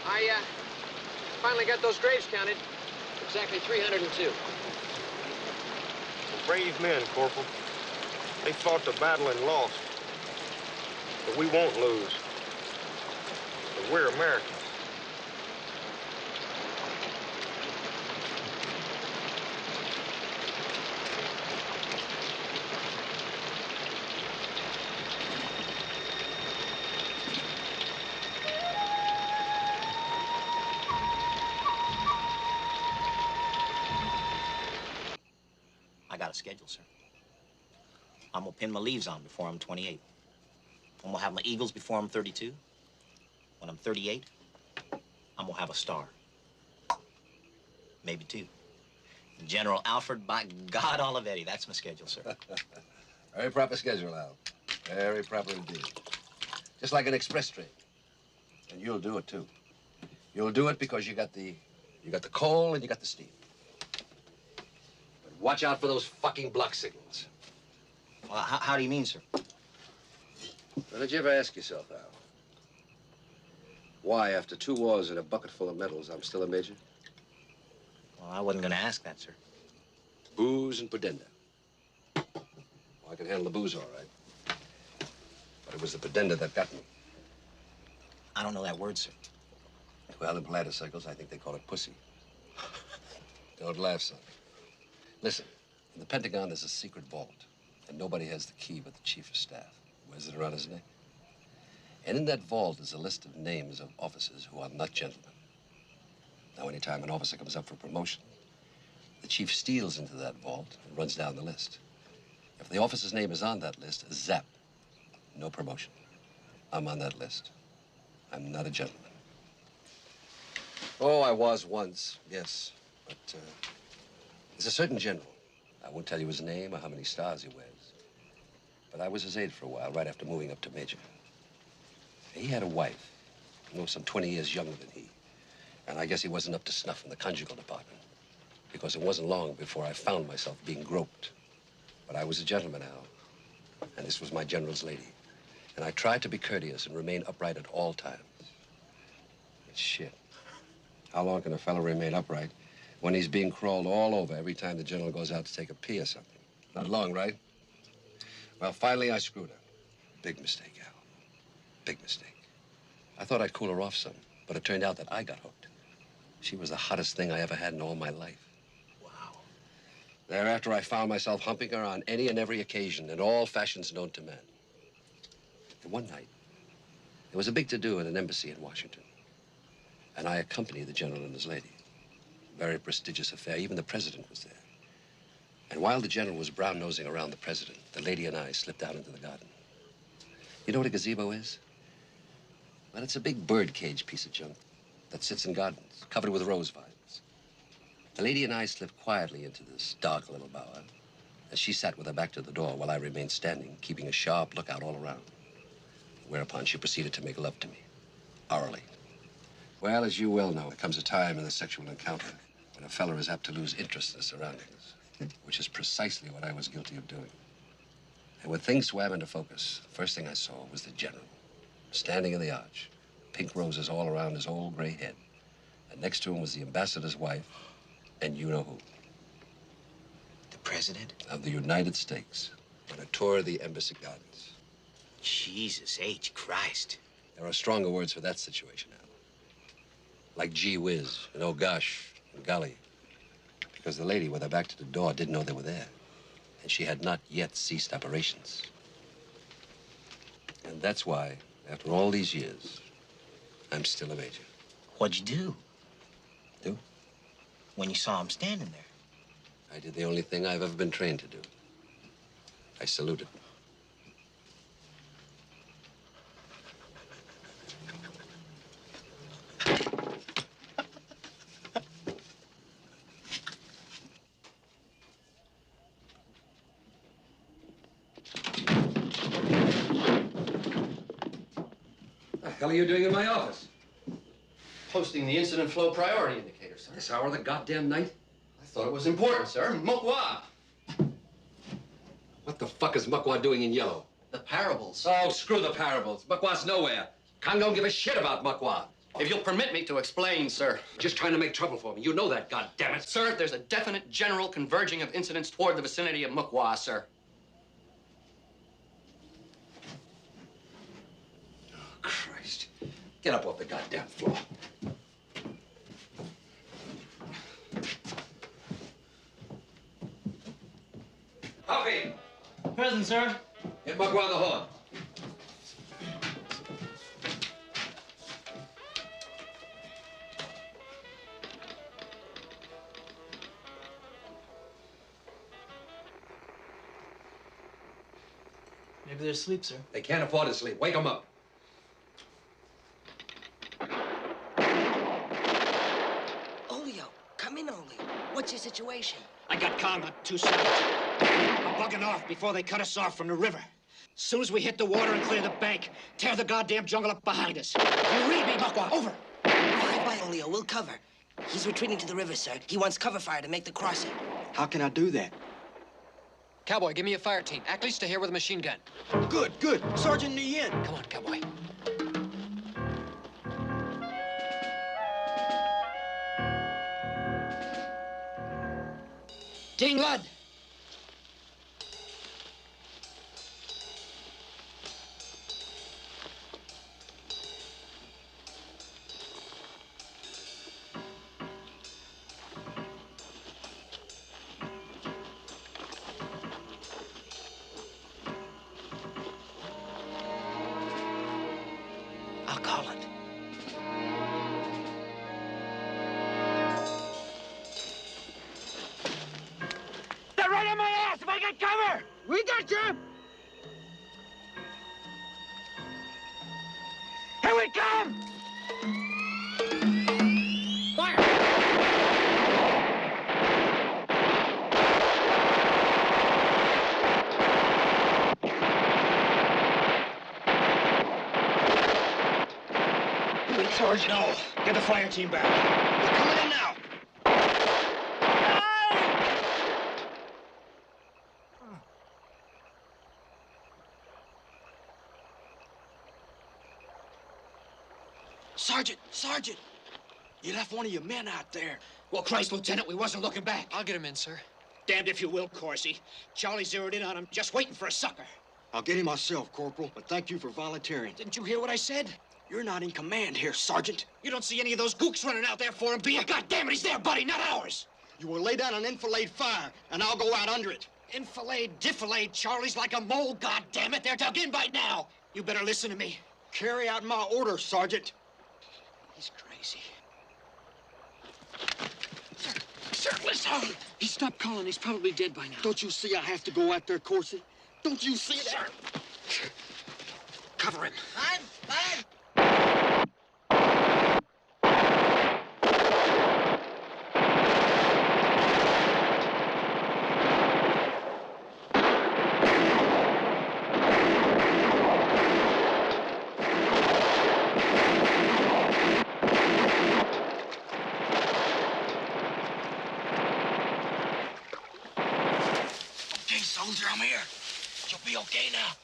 I finally got those graves counted. Exactly 302. Brave men, Corporal. They fought the battle and lost. But we won't lose. But we're Americans. I got a schedule, sir. I'm gonna pin my leaves on before I'm 28. I'm gonna have my eagles before I'm 32. When I'm 38, I'm gonna have a star. Maybe 2. General Alfred, by God Olivetti, that's my schedule, sir. Very proper schedule, Al. Very proper indeed. Just like an express train. And you'll do it, too. You'll do it because you got the coal and you got the steam. But watch out for those fucking block signals. Well, how do you mean, sir? Well, did you ever ask yourself, Al, why, after 2 wars and a bucket full of medals, I'm still a major? Well, I wasn't gonna ask that, sir. Booze and pudenda. Well, I can handle the booze all right. But it was the pudenda that got me. I don't know that word, sir. Well, in bladder circles, I think they call it pussy. Don't laugh, son. Listen, in the Pentagon, there's a secret vault, and nobody has the key but the chief of staff. Wears it around his neck. And in that vault is a list of names of officers who are not gentlemen. Now, anytime an officer comes up for promotion, the chief steals into that vault and runs down the list. If the officer's name is on that list, zap, no promotion. I'm on that list. I'm not a gentleman. Oh, I was once, yes. But there's a certain general. I won't tell you his name or how many stars he wears. But I was his aide for a while, right after moving up to major. He had a wife, I was some 20 years younger than he. And I guess he wasn't up to snuff in the conjugal department. Because it wasn't long before I found myself being groped. But I was a gentleman, Al. And this was my general's lady. And I tried to be courteous and remain upright at all times. But shit. How long can a fellow remain upright when he's being crawled all over every time the general goes out to take a pee or something? Not long, right? Well, finally, I screwed her. Big mistake, Al. Big mistake. I thought I'd cool her off some, but it turned out that I got hooked. She was the hottest thing I ever had in all my life. Wow. Thereafter, I found myself humping her on any and every occasion in all fashions known to man. And one night, there was a big to-do at an embassy in Washington. And I accompanied the general and his lady. Very prestigious affair. Even the president was there. And while the general was brown-nosing around the president, the lady and I slipped out into the garden. You know what a gazebo is? Well, it's a big birdcage piece of junk that sits in gardens, covered with rose vines. The lady and I slipped quietly into this dark little bower, as she sat with her back to the door while I remained standing, keeping a sharp lookout all around. Whereupon she proceeded to make love to me, orally. Well, as you well know, there comes a time in the sexual encounter when a fella is apt to lose interest in his surroundings, which is precisely what I was guilty of doing. And when things swam into focus, the first thing I saw was the general, standing in the arch, pink roses all around his old gray head. And next to him was the ambassador's wife, and you know who. The president? Of the United States, on a tour of the embassy gardens. Jesus H. Christ. There are stronger words for that situation, Al. Like gee whiz, and oh gosh, and golly. Because the lady with her back to the door didn't know they were there. And she had not yet ceased operations. And that's why, after all these years, I'm still a major. What'd you do? Do? When you saw him standing there. I did the only thing I've ever been trained to do. I saluted. What the hell are you doing in my office? Posting the incident flow priority indicator, sir. This hour of the goddamn night? I thought it was important, sir. Mukwa. What the fuck is Mukwa doing in yellow? The parables. Oh, screw the parables. Mukwa's nowhere. Khan don't give a shit about Mukwa. If you'll permit me to explain, sir. Just trying to make trouble for me. You know that, goddammit. Sir, there's a definite general converging of incidents toward the vicinity of Mukwa, sir. Christ. Get up off the goddamn floor. Huffy! Present, sir. Get Mukwa on the horn. Maybe they're asleep, sir. They can't afford to sleep. Wake them up. Olio, come in, Olio. What's your situation? I got Conga too soon. I'm bugging off before they cut us off from the river. As soon as we hit the water and clear the bank, tear the goddamn jungle up behind us. You read me, Mukwa. Over. Bye, Olio. We'll cover. He's retreating to the river, sir. He wants cover fire to make the crossing. How can I do that? Cowboy, give me a fire team. Ackley's to here with a machine gun. Good, good. Sergeant Nguyen. Come on, Cowboy. Ting Lud. I'll call it. They're right on my ass if I get cover! We got you! Here we come! Here we Sarge. No. Get the fire team back. They're coming in now. Sergeant! You left one of your men out there. Well, Christ, Lieutenant, we wasn't looking back. I'll get him in, sir. Damned if you will, Corsi. Charlie zeroed in on him, just waiting for a sucker. I'll get him myself, Corporal, but thank you for volunteering. Didn't you hear what I said? You're not in command here, Sergeant. You don't see any of those gooks running out there for him, do you? God damn it, he's there, buddy, not ours. You will lay down an enfilade fire, and I'll go out under it. Enfilade, defilade, Charlie's like a mole, God damn it. They're dug in by now. You better listen to me. Carry out my orders, Sergeant. He's crazy. Sir, listen. He stopped calling. He's probably dead by now. Don't you see I have to go out there, Corsi? Don't you see that? Cover him. Okay, soldier, I'm here. You'll be okay now.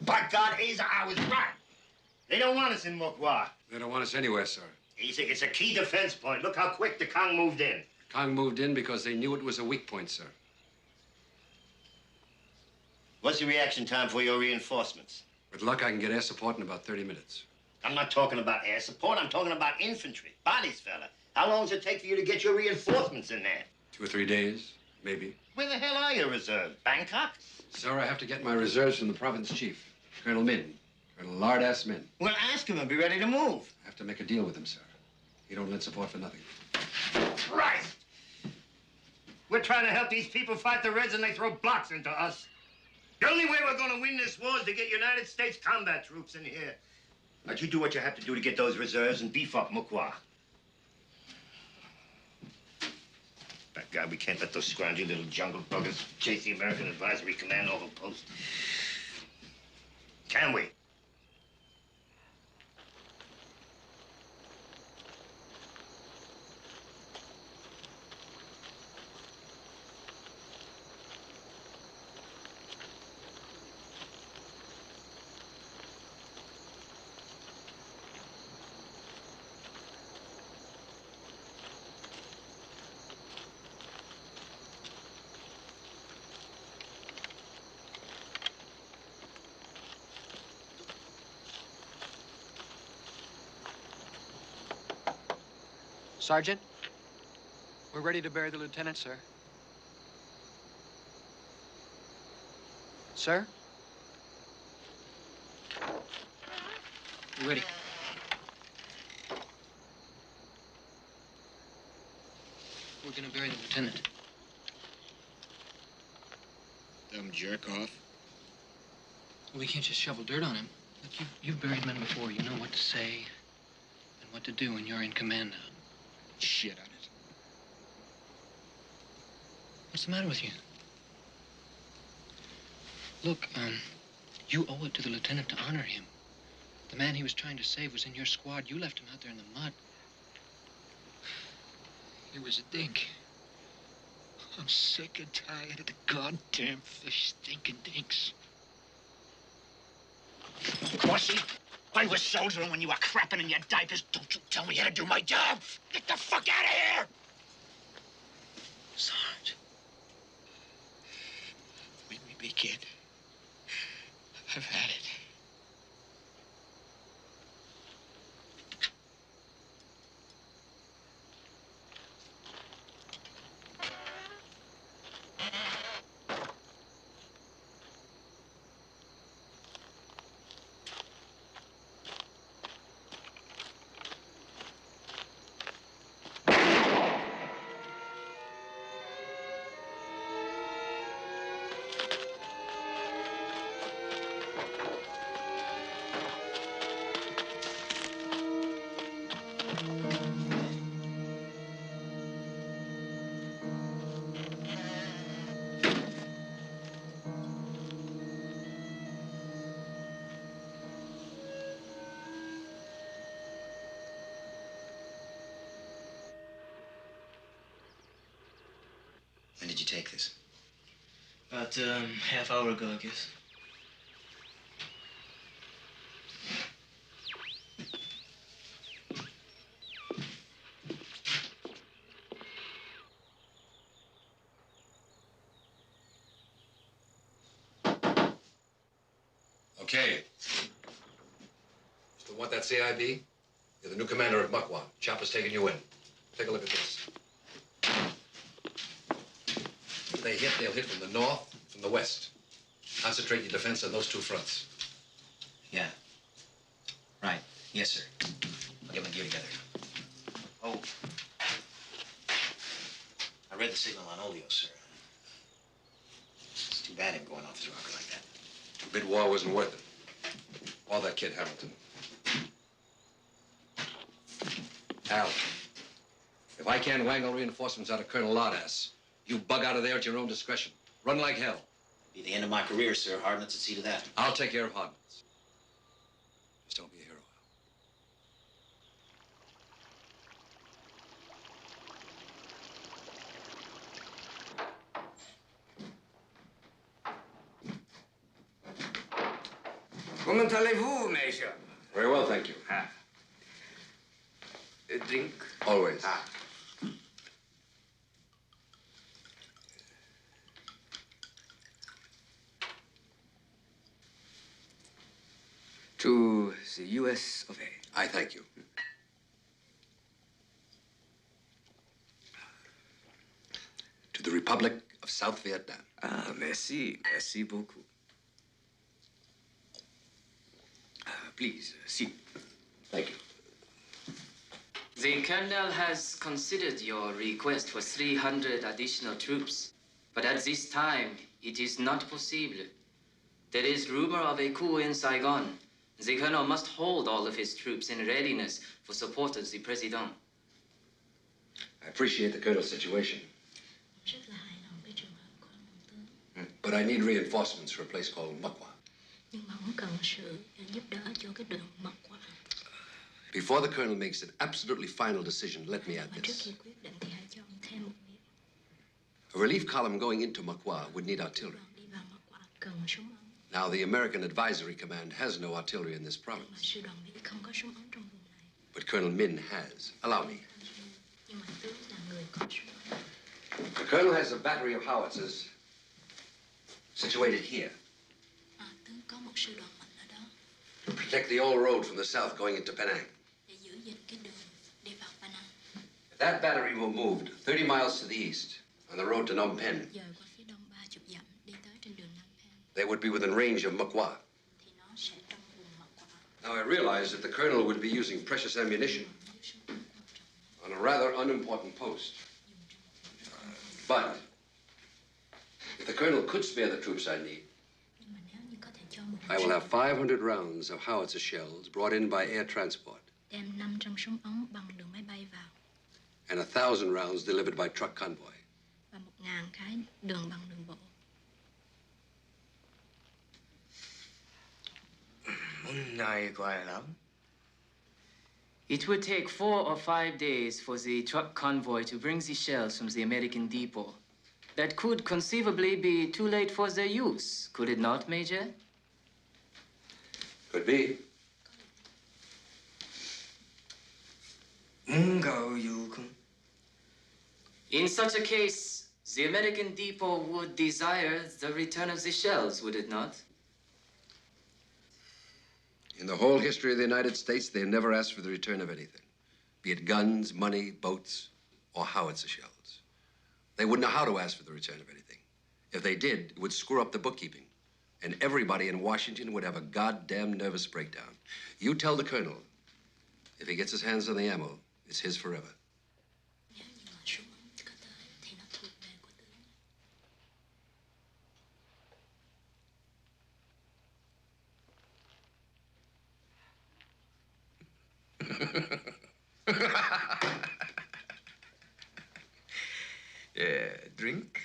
By God, Asa, I was right. They don't want us in Mokwa. They don't want us anywhere, sir. Asa, it's a key defense point. Look how quick the Kong moved in. Kong moved in because they knew it was a weak point, sir. What's the reaction time for your reinforcements? With luck, I can get air support in about 30 minutes. I'm not talking about air support. I'm talking about infantry. Bodies, fella. How long does it take for you to get your reinforcements in there? 2 or 3 days, maybe. Where the hell are your reserves? Bangkok? Sir, I have to get my reserves from the province chief, Colonel Min. Colonel Lard-ass Min. Well, ask him and be ready to move. I have to make a deal with him, sir. He don't lend support for nothing. Christ! We're trying to help these people fight the Reds and they throw blocks into us. The only way we're going to win this war is to get United States combat troops in here. Now, you do what you have to do to get those reserves and beef up Mokwa. By God, we can't let those scroungy little jungle buggers chase the American Advisory Command outpost. Can we? Sergeant, we're ready to bury the lieutenant, sir. Sir? You ready? We're gonna bury the lieutenant. Dumb jerk off. Well, we can't just shovel dirt on him. Look, you've buried men before. You know what to say and what to do when you're in command now. Shit on it. What's the matter with you? Look, you owe it to the lieutenant to honor him. The man he was trying to save was in your squad. You left him out there in the mud. He was a dink. I'm sick and tired of the goddamn fish stinking dinks. Corsi, I was soldiering when you were crapping in your diapers. Don't you tell me how to do my job. Get the fuck out of here! Sarge. Let me be, kid. I've had it. did you take this? About half hour ago, I guess. Okay. Still want that CIB? You're the new commander at Mukwa. Chopper's taking you in. Take a look at this. If they hit, they'll hit from the north, from the west. Concentrate your defense on those two fronts. Yeah. Right. Yes, sir. I'll get my gear together. Oh. I read the signal on Olio, sir. It's too bad him going off the rocker like that. Mid-war wasn't worth it. All that kid Hamilton. Al, if I can't wangle reinforcements out of Colonel Lardass, you bug out of there at your own discretion. Run like hell. Be the end of my career, sir. Harnet's will see to that. I'll take care of Harnet's. Just don't be a hero. Comment allez-vous, Major? Very well, thank you. A drink? Always. To the U.S. of A. I thank you. To the Republic of South Vietnam. Ah, merci. Merci beaucoup. Please, sit. Thank you. The Colonel has considered your request for 300 additional troops, but at this time, it is not possible. There is rumor of a coup in Saigon. The Colonel must hold all of his troops in readiness for support of the President. I appreciate the Colonel's situation, but I need reinforcements for a place called Mukwa. Before the Colonel makes an absolutely final decision, let me add this. A relief column going into Mukwa would need artillery. Now, the American Advisory Command has no artillery in this province. But Colonel Min has. Allow me. The Colonel has a battery of howitzers situated here to protect the old road from the south going into Penang. If that battery were moved 30 miles to the east on the road to Phnom Penh, they would be within range of Mukwa. Now, I realize that the Colonel would be using precious ammunition on a rather unimportant post. But if the Colonel could spare the troops I need, I will have 500 rounds of howitzer shells brought in by air transport, and 1,000 rounds delivered by truck convoy. It would take 4 or 5 days for the truck convoy to bring the shells from the American depot. That could conceivably be too late for their use, could it not, Major? Could be. In such a case, the American depot would desire the return of the shells, would it not? In the whole history of the United States, they've never asked for the return of anything, be it guns, money, boats, or howitzer shells. They wouldn't know how to ask for the return of anything. If they did, it would screw up the bookkeeping, and everybody in Washington would have a goddamn nervous breakdown. You tell the Colonel, if he gets his hands on the ammo, it's his forever. Drink?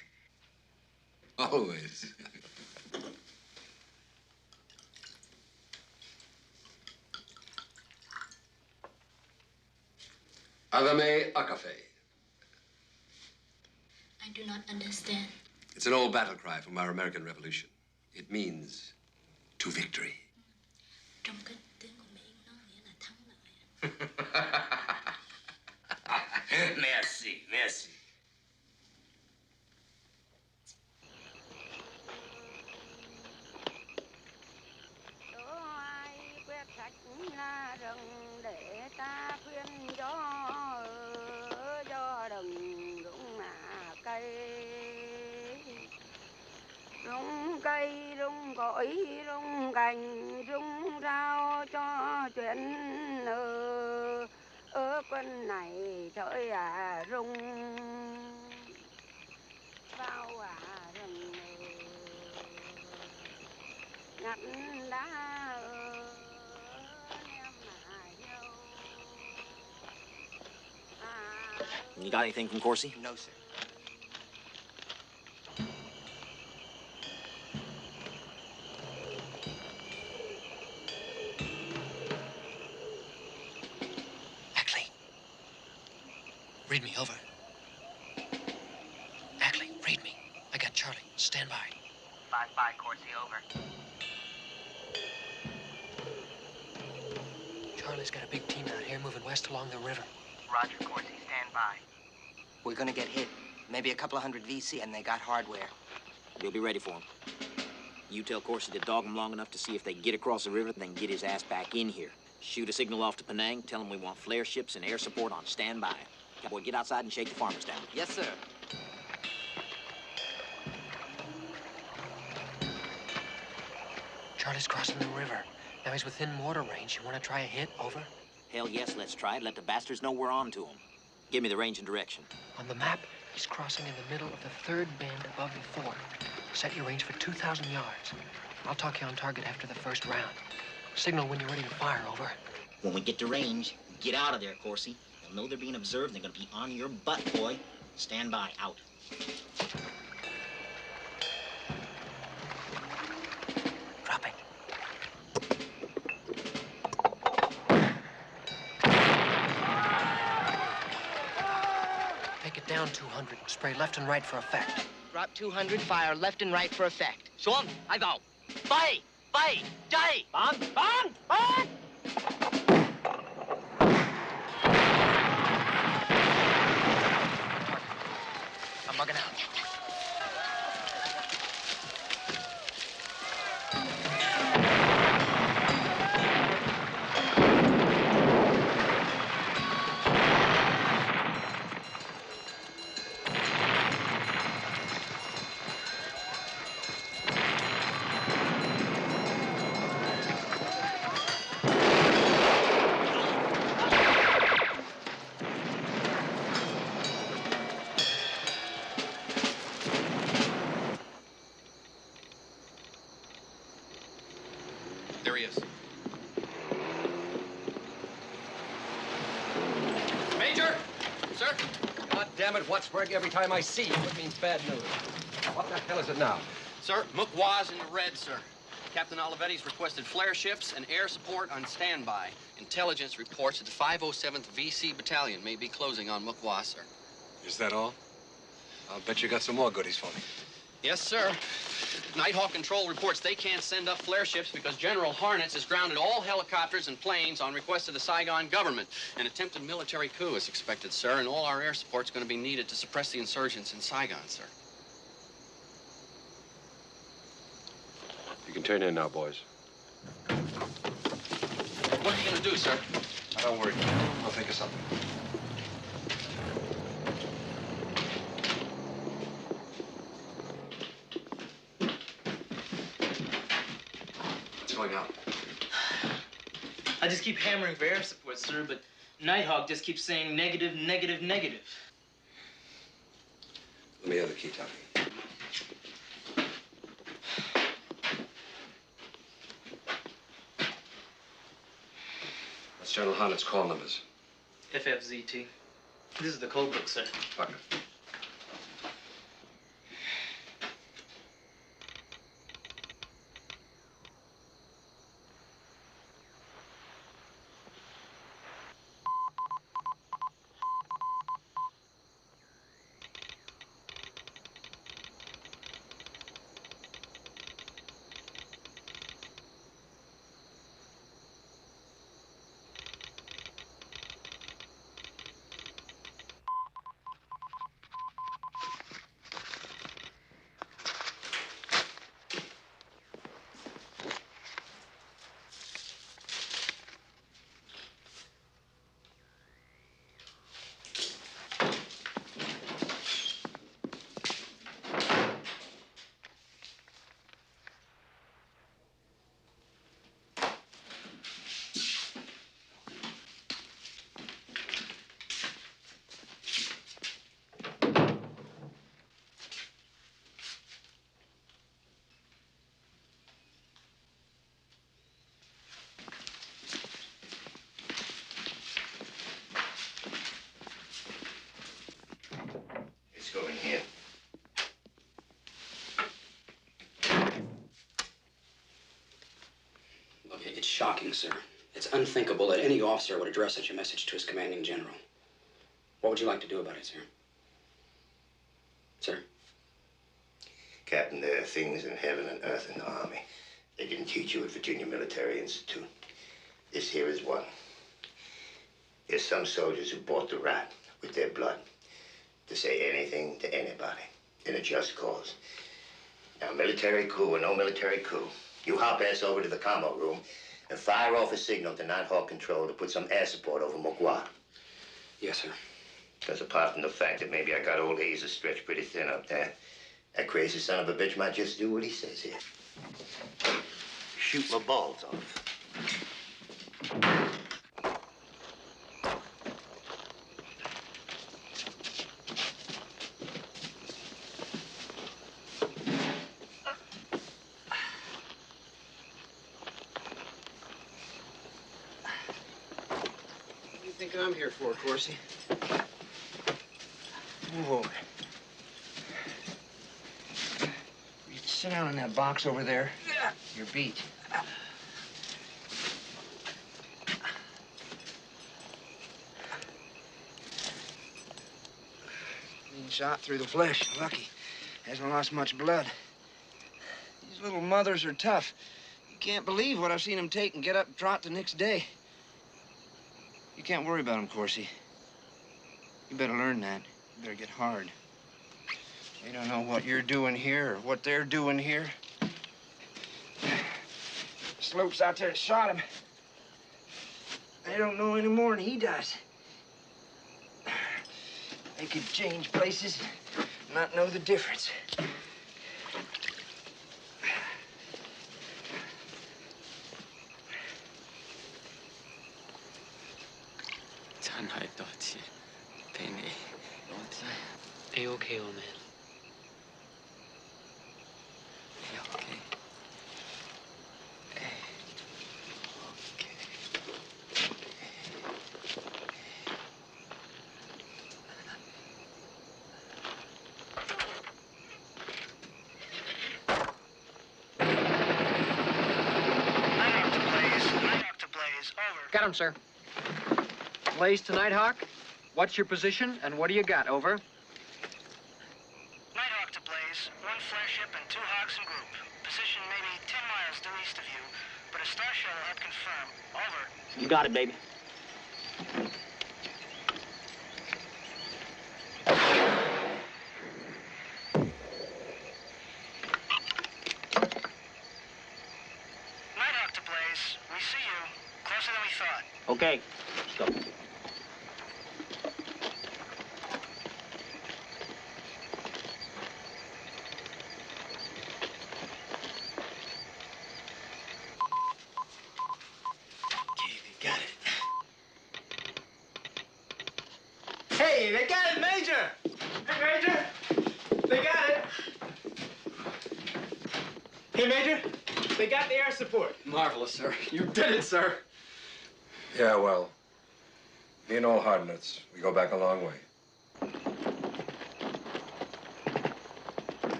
Always. Agame Akafe. do not understand. It's an old battle cry from our American Revolution. It means to victory. Trong cái tiếng của Mỹ nó nghĩa là thắng lợi. Merci, merci. Là rừng để ta khuyên gió đừng rụng cây rụng cội rụng cành rụng rau cho chuyện ở quân này trời rụng vào rừng nhặt đá You got anything from Corsi? No, sir. Ackley. Read me, over. Ackley, read me. I got Charlie. Stand by. 5-5, Corsi, over. Charlie's got a big team out here moving west along the river. Roger, Corsi, stand by. We're gonna get hit. Maybe a couple of hundred VC, and they got hardware. We'll be ready for him. You tell Corsi to dog him long enough to see if they get across the river, then get his ass back in here. Shoot a signal off to Penang, tell him we want flare ships and air support on standby. Cowboy, get outside and shake the farmers down. Yes, sir. Charlie's crossing the river. Now he's within mortar range. You want to try a hit? Over? Hell yes, let's try it. Let the bastards know we're on to them. Give me the range and direction. On the map, he's crossing in the middle of the third bend above the fort. Set your range for 2,000 yards. I'll talk you on target after the first round. Signal when you're ready to fire, over. When we get to range, get out of there, Corsi. They'll know they're being observed. They're gonna be on your butt, boy. Stand by, out. Dropping. Take it down 200 and spray left and right for effect. Drop 200, fire left and right for effect. xuống, hai vào. Bay, bay, chạy. Bắn, bắn, bắn! I'm bugging out. There he is. Major! Sir? God damn it, Wattsburg, every time I see you, it means bad news. What the hell is it now? Sir, Mukwa's in the red, sir. Captain Olivetti's requested flare ships and air support on standby. Intelligence reports that the 507th VC Battalion may be closing on Mukwa, sir. Is that all? I'll bet you got some more goodies for me. Yes, sir. Nighthawk Control reports they can't send up flare ships because General Harnet has grounded all helicopters and planes on request of the Saigon government. An attempted military coup is expected, sir, and all our air support's going to be needed to suppress the insurgents in Saigon, sir. You can turn in now, boys. What are you going to do, sir? Don't worry. I'll think of something. What's going on? I just keep hammering for air support, sir, but Nighthawk just keeps saying negative, negative, negative. Let me have the key, Tommy. That's General Harnet's call numbers. FFZT. This is the code book, sir. Fuck it. It's shocking, sir. It's unthinkable that any officer would address such a message to his commanding general. What would you like to do about it, sir? Sir? Captain, there are things in heaven and earth in the Army they didn't teach you at Virginia Military Institute. This here is one. There's some soldiers who bought the rat with their blood to say anything to anybody in a just cause. Now, military coup or no military coup, you hop ass over to the commo room and fire off a signal to Nighthawk Control to put some air support over Mukwa. Yes, sir. Because apart from the fact that maybe I got old Hazer stretched pretty thin up there, that crazy son of a bitch might just do what he says here. Shoot my balls off. What do you think I'm here for, Corsi? Move over. You sit down in that box over there. You're beat. Clean shot through the flesh. Lucky. Hasn't lost much blood. These little mothers are tough. You can't believe what I've seen them take and get up and trot the next day. You can't worry about them, Corsi. You better learn that. You better get hard. They don't know what you're doing here or what they're doing here. Slopes out there that shot him. They don't know any more than he does. They could change places and not know the difference. A-OK, old man. Got him, sir. Blaze to Nighthawk. What's your position and what do you got? Over. Nighthawk to Blaze. One flare ship and 2 Hawks in group. Position maybe 10 miles due east of you, but a Star Shuttle had confirmed. Over. You got it, baby. Nighthawk to Blaze. We see you. Closer than we thought. Okay. Let's go. Hey, they got it, Major! Hey, Major! They got it! Hey, Major, they got the air support. Marvelous, sir. You did it, sir. Yeah, well, being all Harnets, we go back a long way.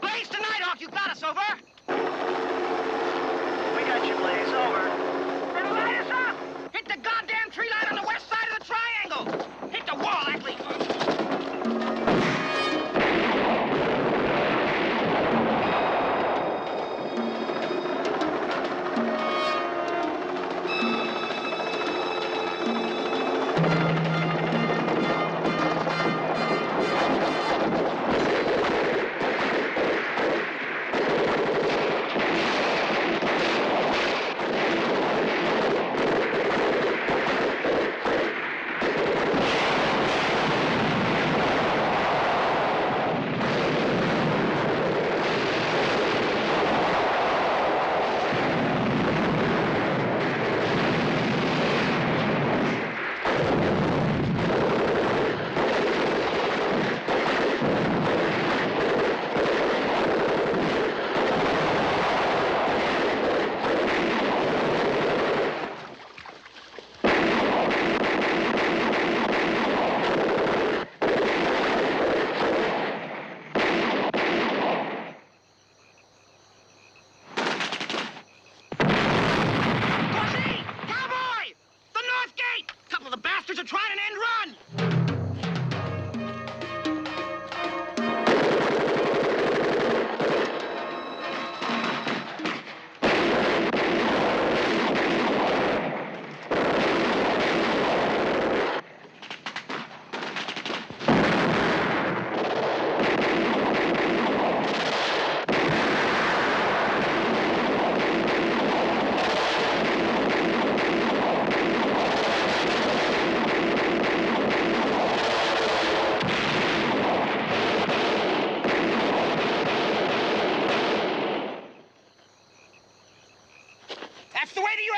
Blaze to Nighthawk, you got us, over. We got you, Blaze, over. Then light us up! Hit the goddamn tree line on the west side of the triangle! Hit the wall, Ackley!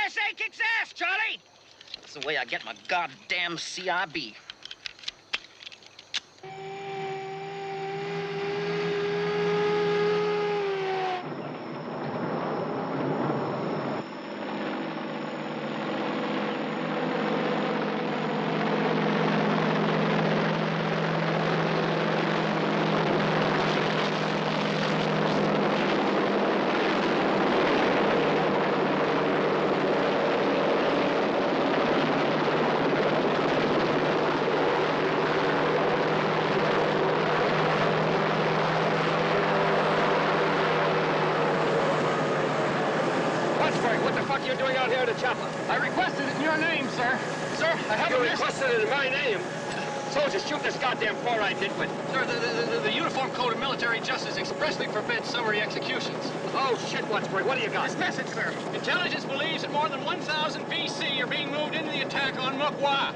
USA kicks ass, Charlie! That's the way I get my goddamn CIB. What the fuck are you doing out here at the chopper? I requested it in your name, sir. Sir, I haven't requested it in my name. Soldiers, shoot this goddamn four-eyed nitwit. Sir, the Uniform Code of Military Justice expressly forbids summary executions. Oh, shit, Wadsworth, what do you got? This message, sir. Intelligence believes that more than 1,000 VC are being moved into the attack on Mukwa.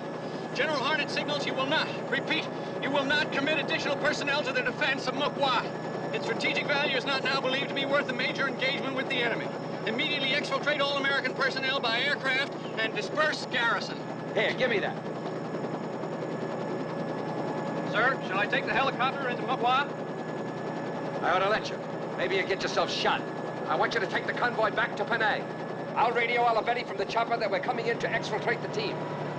General Harnet signals you will not, repeat, you will not commit additional personnel to the defense of Mukwa. Its strategic value is not now believed to be worth a major engagement with the enemy. Immediately exfiltrate all American personnel by aircraft and disperse garrison. Here, give me that. Sir, shall I take the helicopter into Mukwa? I ought to let you. Maybe you get yourself shot. I want you to take the convoy back to Penang. I'll radio Olivetti from the chopper that we're coming in to exfiltrate the team.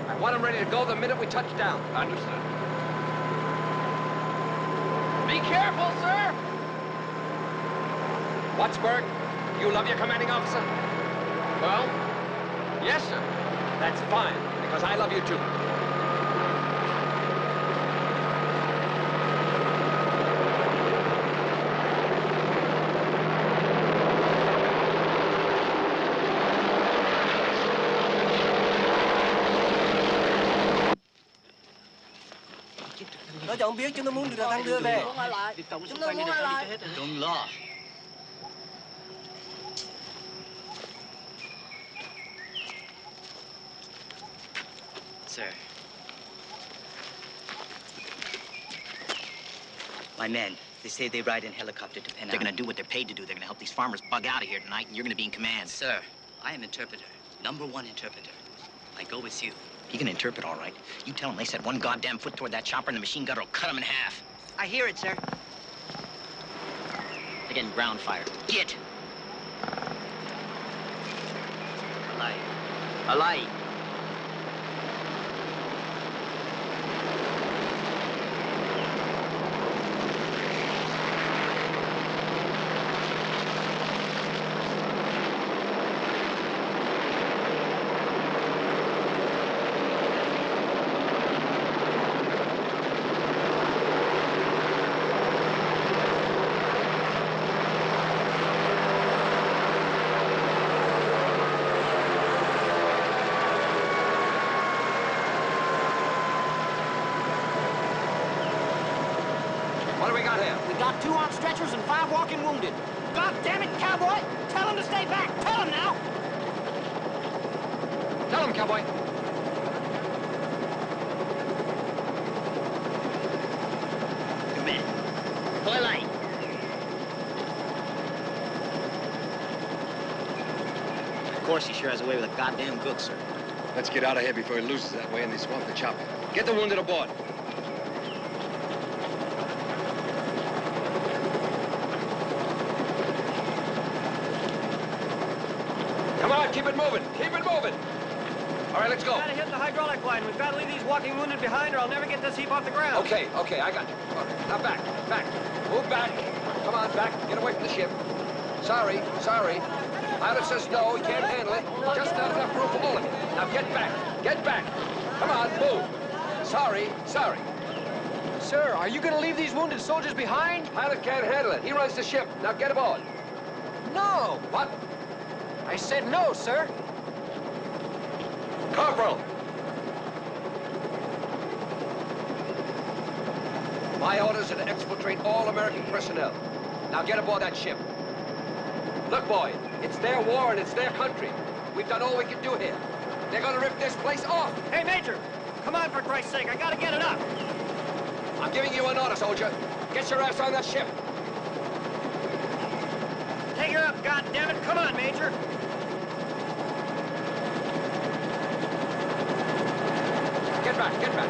I want them ready to go the minute we touch down. Understood. Be careful, sir! Wattsburg, you love your commanding officer? Well, yes, sir. That's fine, because I love you too. Nó cho ông biết chúng nó muốn đưa thằng đưa về. Chúng nó muốn lại. Đừng lo. Sir. My men, they say they ride in helicopter to Penang. They're gonna do what they're paid to do. They're gonna help these farmers bug out of here tonight, and you're gonna be in command. Sir, I am interpreter. #1 interpreter. I go with you. He can interpret all right. You tell him they set one goddamn foot toward that chopper and the machine gunner will cut him in half. I hear it, sir. They're getting ground fire. Get! Alive. Alight. What do we got here? We got 2 on stretchers and 5 walking wounded. God damn it, cowboy! Tell him to stay back! Tell him now! Tell him, cowboy. Come in. Twilight. Of course, he sure has a way with a goddamn gook, sir. Let's get out of here before he loses that way and they swamp the chopper. Get the wounded aboard. Come on, keep it moving. Keep it moving. All right, let's go. We've got to hit the hydraulic line. We've got to leave these walking wounded behind or I'll never get this heap off the ground. Okay, I got you. All right, now back. Move back. Come on, back. Get away from the ship. Sorry. Pilot says no, he can't handle it. Just not enough room for all of you. Now get back. Come on, move. Sorry. Sir, are you going to leave these wounded soldiers behind? Pilot can't handle it. He runs the ship. Now get aboard. No. What? I said no, sir. Corporal! My orders are to exfiltrate all American personnel. Now get aboard that ship. Look, boy, it's their war and it's their country. We've done all we can do here. They're gonna rip this place off. Hey, Major! Come on, for Christ's sake, I gotta get it up! I'm giving you an order, soldier. Get your ass on that ship. Take her up, goddammit! Come on, Major! Get back, get back.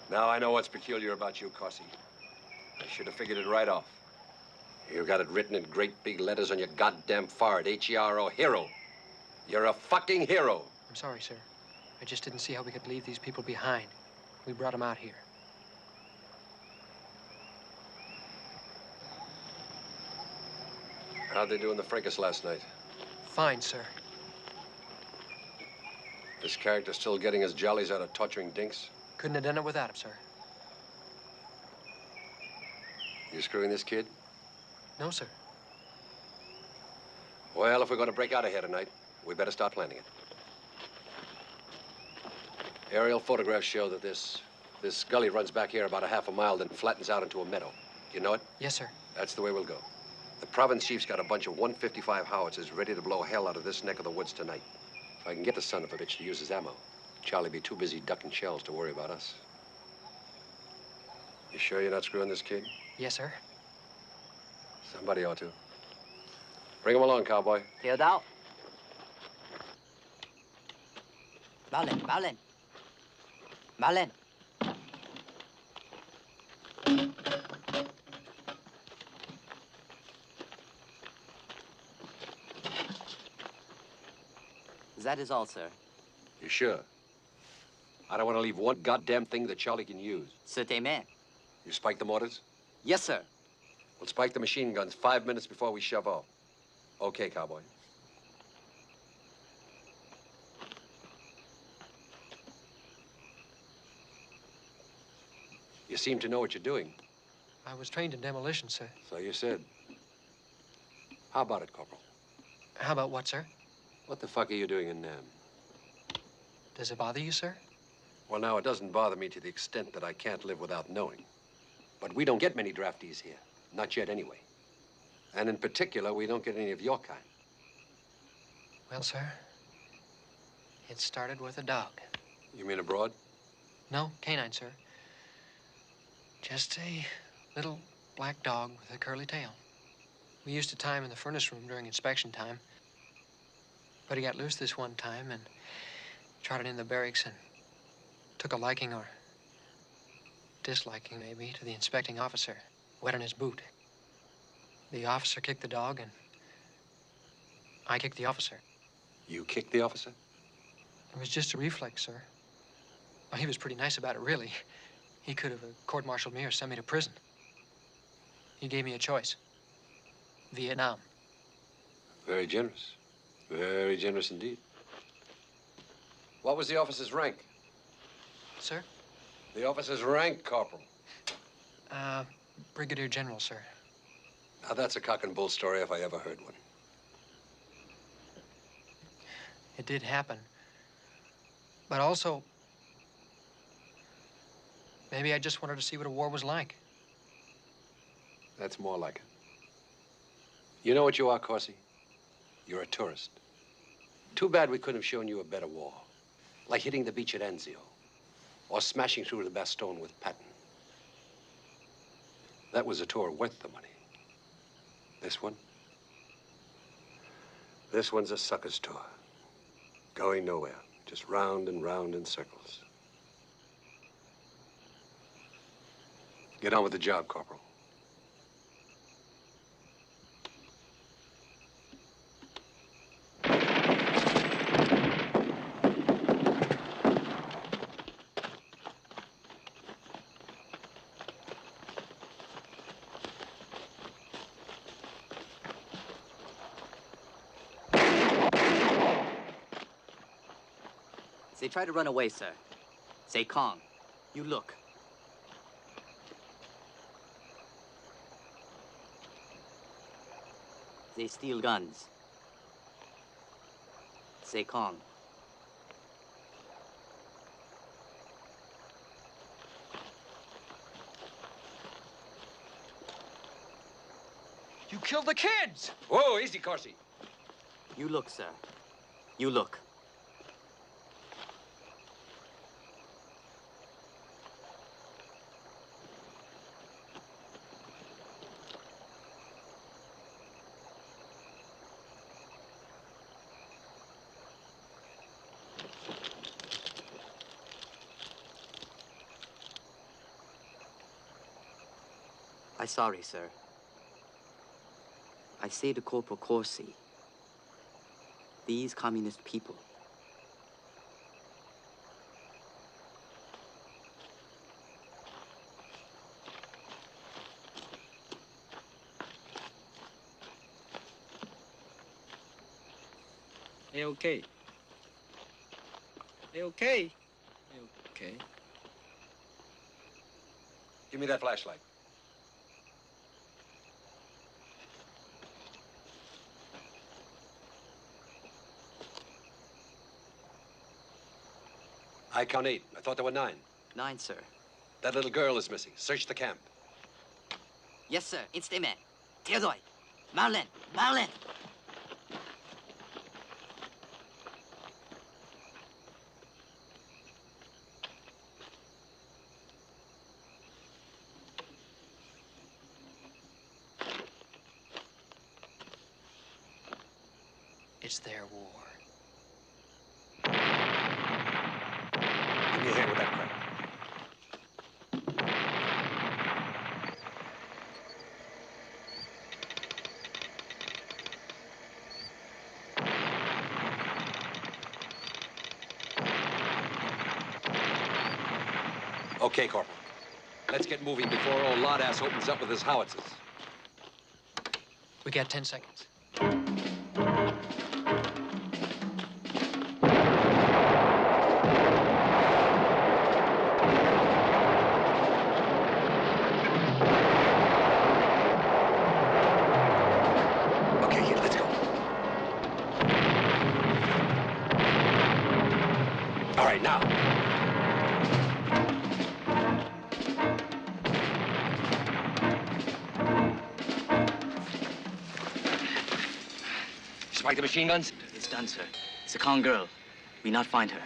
Now I know what's peculiar about you, Corsi. I should have figured it right off. You've got it written in great big letters on your goddamn forehead. H-E-R-O, hero. You're a fucking hero. I'm sorry, sir. I just didn't see how we could leave these people behind. We brought them out here. How'd they do in the fracas last night? Fine, sir. This character still getting his jollies out of torturing dinks? Couldn't have done it without him, sir. You screwing this kid? No, sir. Well, if we're going to break out of here tonight, we better start planning it. Aerial photographs show that this gully runs back here about a half a mile, then flattens out into a meadow. You know it? Yes, sir. That's the way we'll go. The province chief's got a bunch of 155 howitzers ready to blow hell out of this neck of the woods tonight. If I can get the son of a bitch to use his ammo, Charlie'd be too busy ducking shells to worry about us. You sure you're not screwing this kid? Yes, sir. Somebody ought to. Bring him along, cowboy. Hiểu đâu? Báo lên, báo lên. Báo lên. That is all, sir. You sure? I don't want to leave one goddamn thing that Charlie can use. Certainement. You spiked the mortars? Yes, sir. We'll spike the machine guns 5 minutes before we shove off. Okay, cowboy. You seem to know what you're doing. I was trained in demolition, sir. So you said. How about it, Corporal? How about what, sir? What the fuck are you doing in Nam? Does it bother you, sir? Well, now, it doesn't bother me to the extent that I can't live without knowing. But we don't get many draftees here. Not yet, anyway. And in particular, we don't get any of your kind. Well, sir, it started with a dog. You mean abroad? No, canine, sir. Just a little black dog with a curly tail. We used to tie him in the furnace room during inspection time. But he got loose this one time and trotted in the barracks and took a liking, or disliking maybe, to the inspecting officer, wet on his boot. The officer kicked the dog, and I kicked the officer. You kicked the officer? It was just a reflex, sir. Well, he was pretty nice about it, really. He could have court-martialed me or sent me to prison. He gave me a choice. Vietnam. Very generous. Very generous indeed. What was the officer's rank? Sir? The officer's rank, Corporal. Brigadier General, sir. Now, that's a cock and bull story if I ever heard one. It did happen. But also, maybe I just wanted to see what a war was like. That's more like it. You know what you are, Corsi? You're a tourist. Too bad we couldn't have shown you a better war. Like hitting the beach at Anzio. Or smashing through the Bastogne with Patton. That was a tour worth the money. This one? This one's a sucker's tour. Going nowhere. Just round and round in circles. Get on with the job, Corporal. They try to run away, sir. Say, Kong, you look. They steal guns. They Kong. You killed the kids! Whoa, easy, Corsi. You look, sir. You look. I'm sorry, sir. I say to Corporal Corsi, these communist people, Hey, okay. Hey, okay. Hey, okay. Give me that flashlight. I count 8. I thought there were 9. 9, sir. That little girl is missing. Search the camp. Yes, sir. Instantly. Theodore. Marlin. Marlin. It's their war. Give me a hand with that crap. Okay, Corporal. Let's get moving before old Lard-ass opens up with his howitzers. We got 10 seconds. Okay, kid, let's go. All right, now. Spike the machine guns? It's done, sir. It's a Kong girl. We not find her.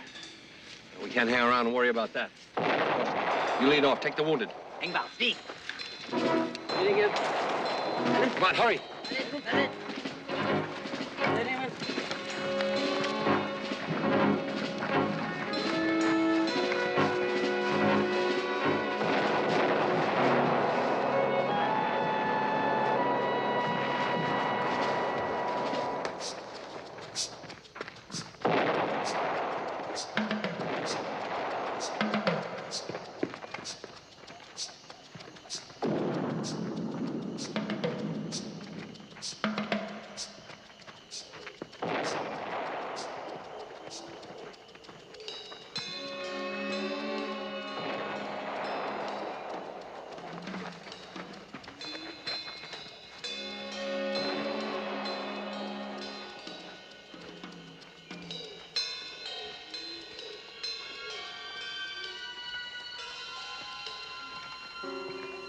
We can't hang around and worry about that. You lead off. Take the wounded. Engbao, speak. Come on, hurry.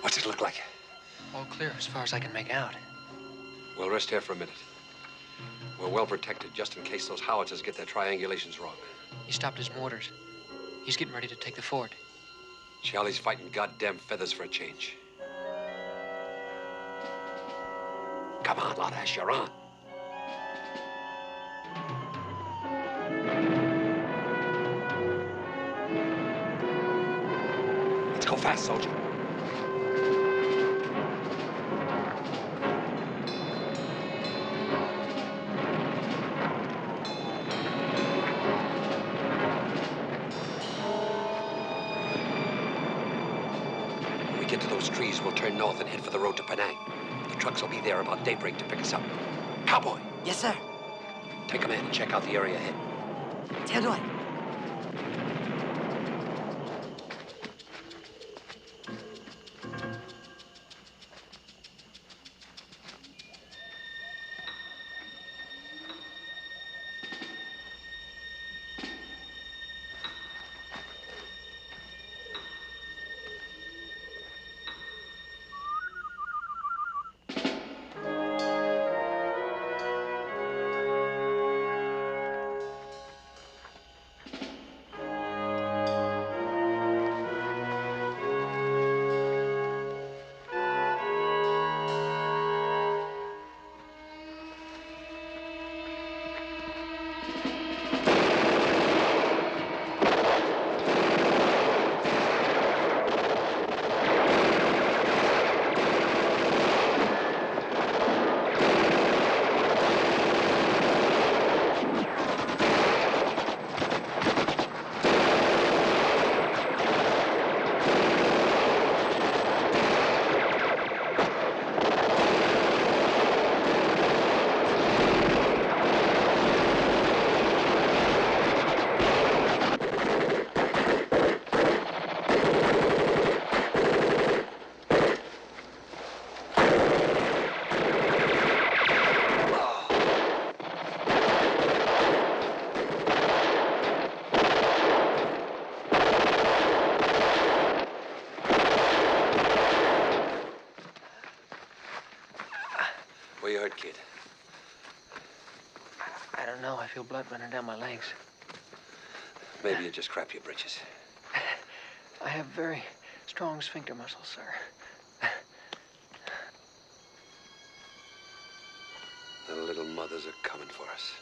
What's it look like? All clear as far as I can make out. We'll rest here for a minute. We're well protected just in case those howitzers get their triangulations wrong. He stopped his mortars. He's getting ready to take the fort. Charlie's fighting goddamn feathers for a change. Come on, Lard-ass, you're on. Let's go fast, soldier. When we get to those trees, we'll turn north and head for the road to Penang. The trucks will be there about daybreak to pick us up. Cowboy. Yes, sir. Take command and check out the area ahead. Theodore. blood running down my legs. Maybe you just crap your britches. I have very strong sphincter muscles, sir. The little mothers are coming for us.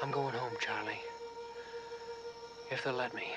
I'm going home, Charlie. If they'll let me.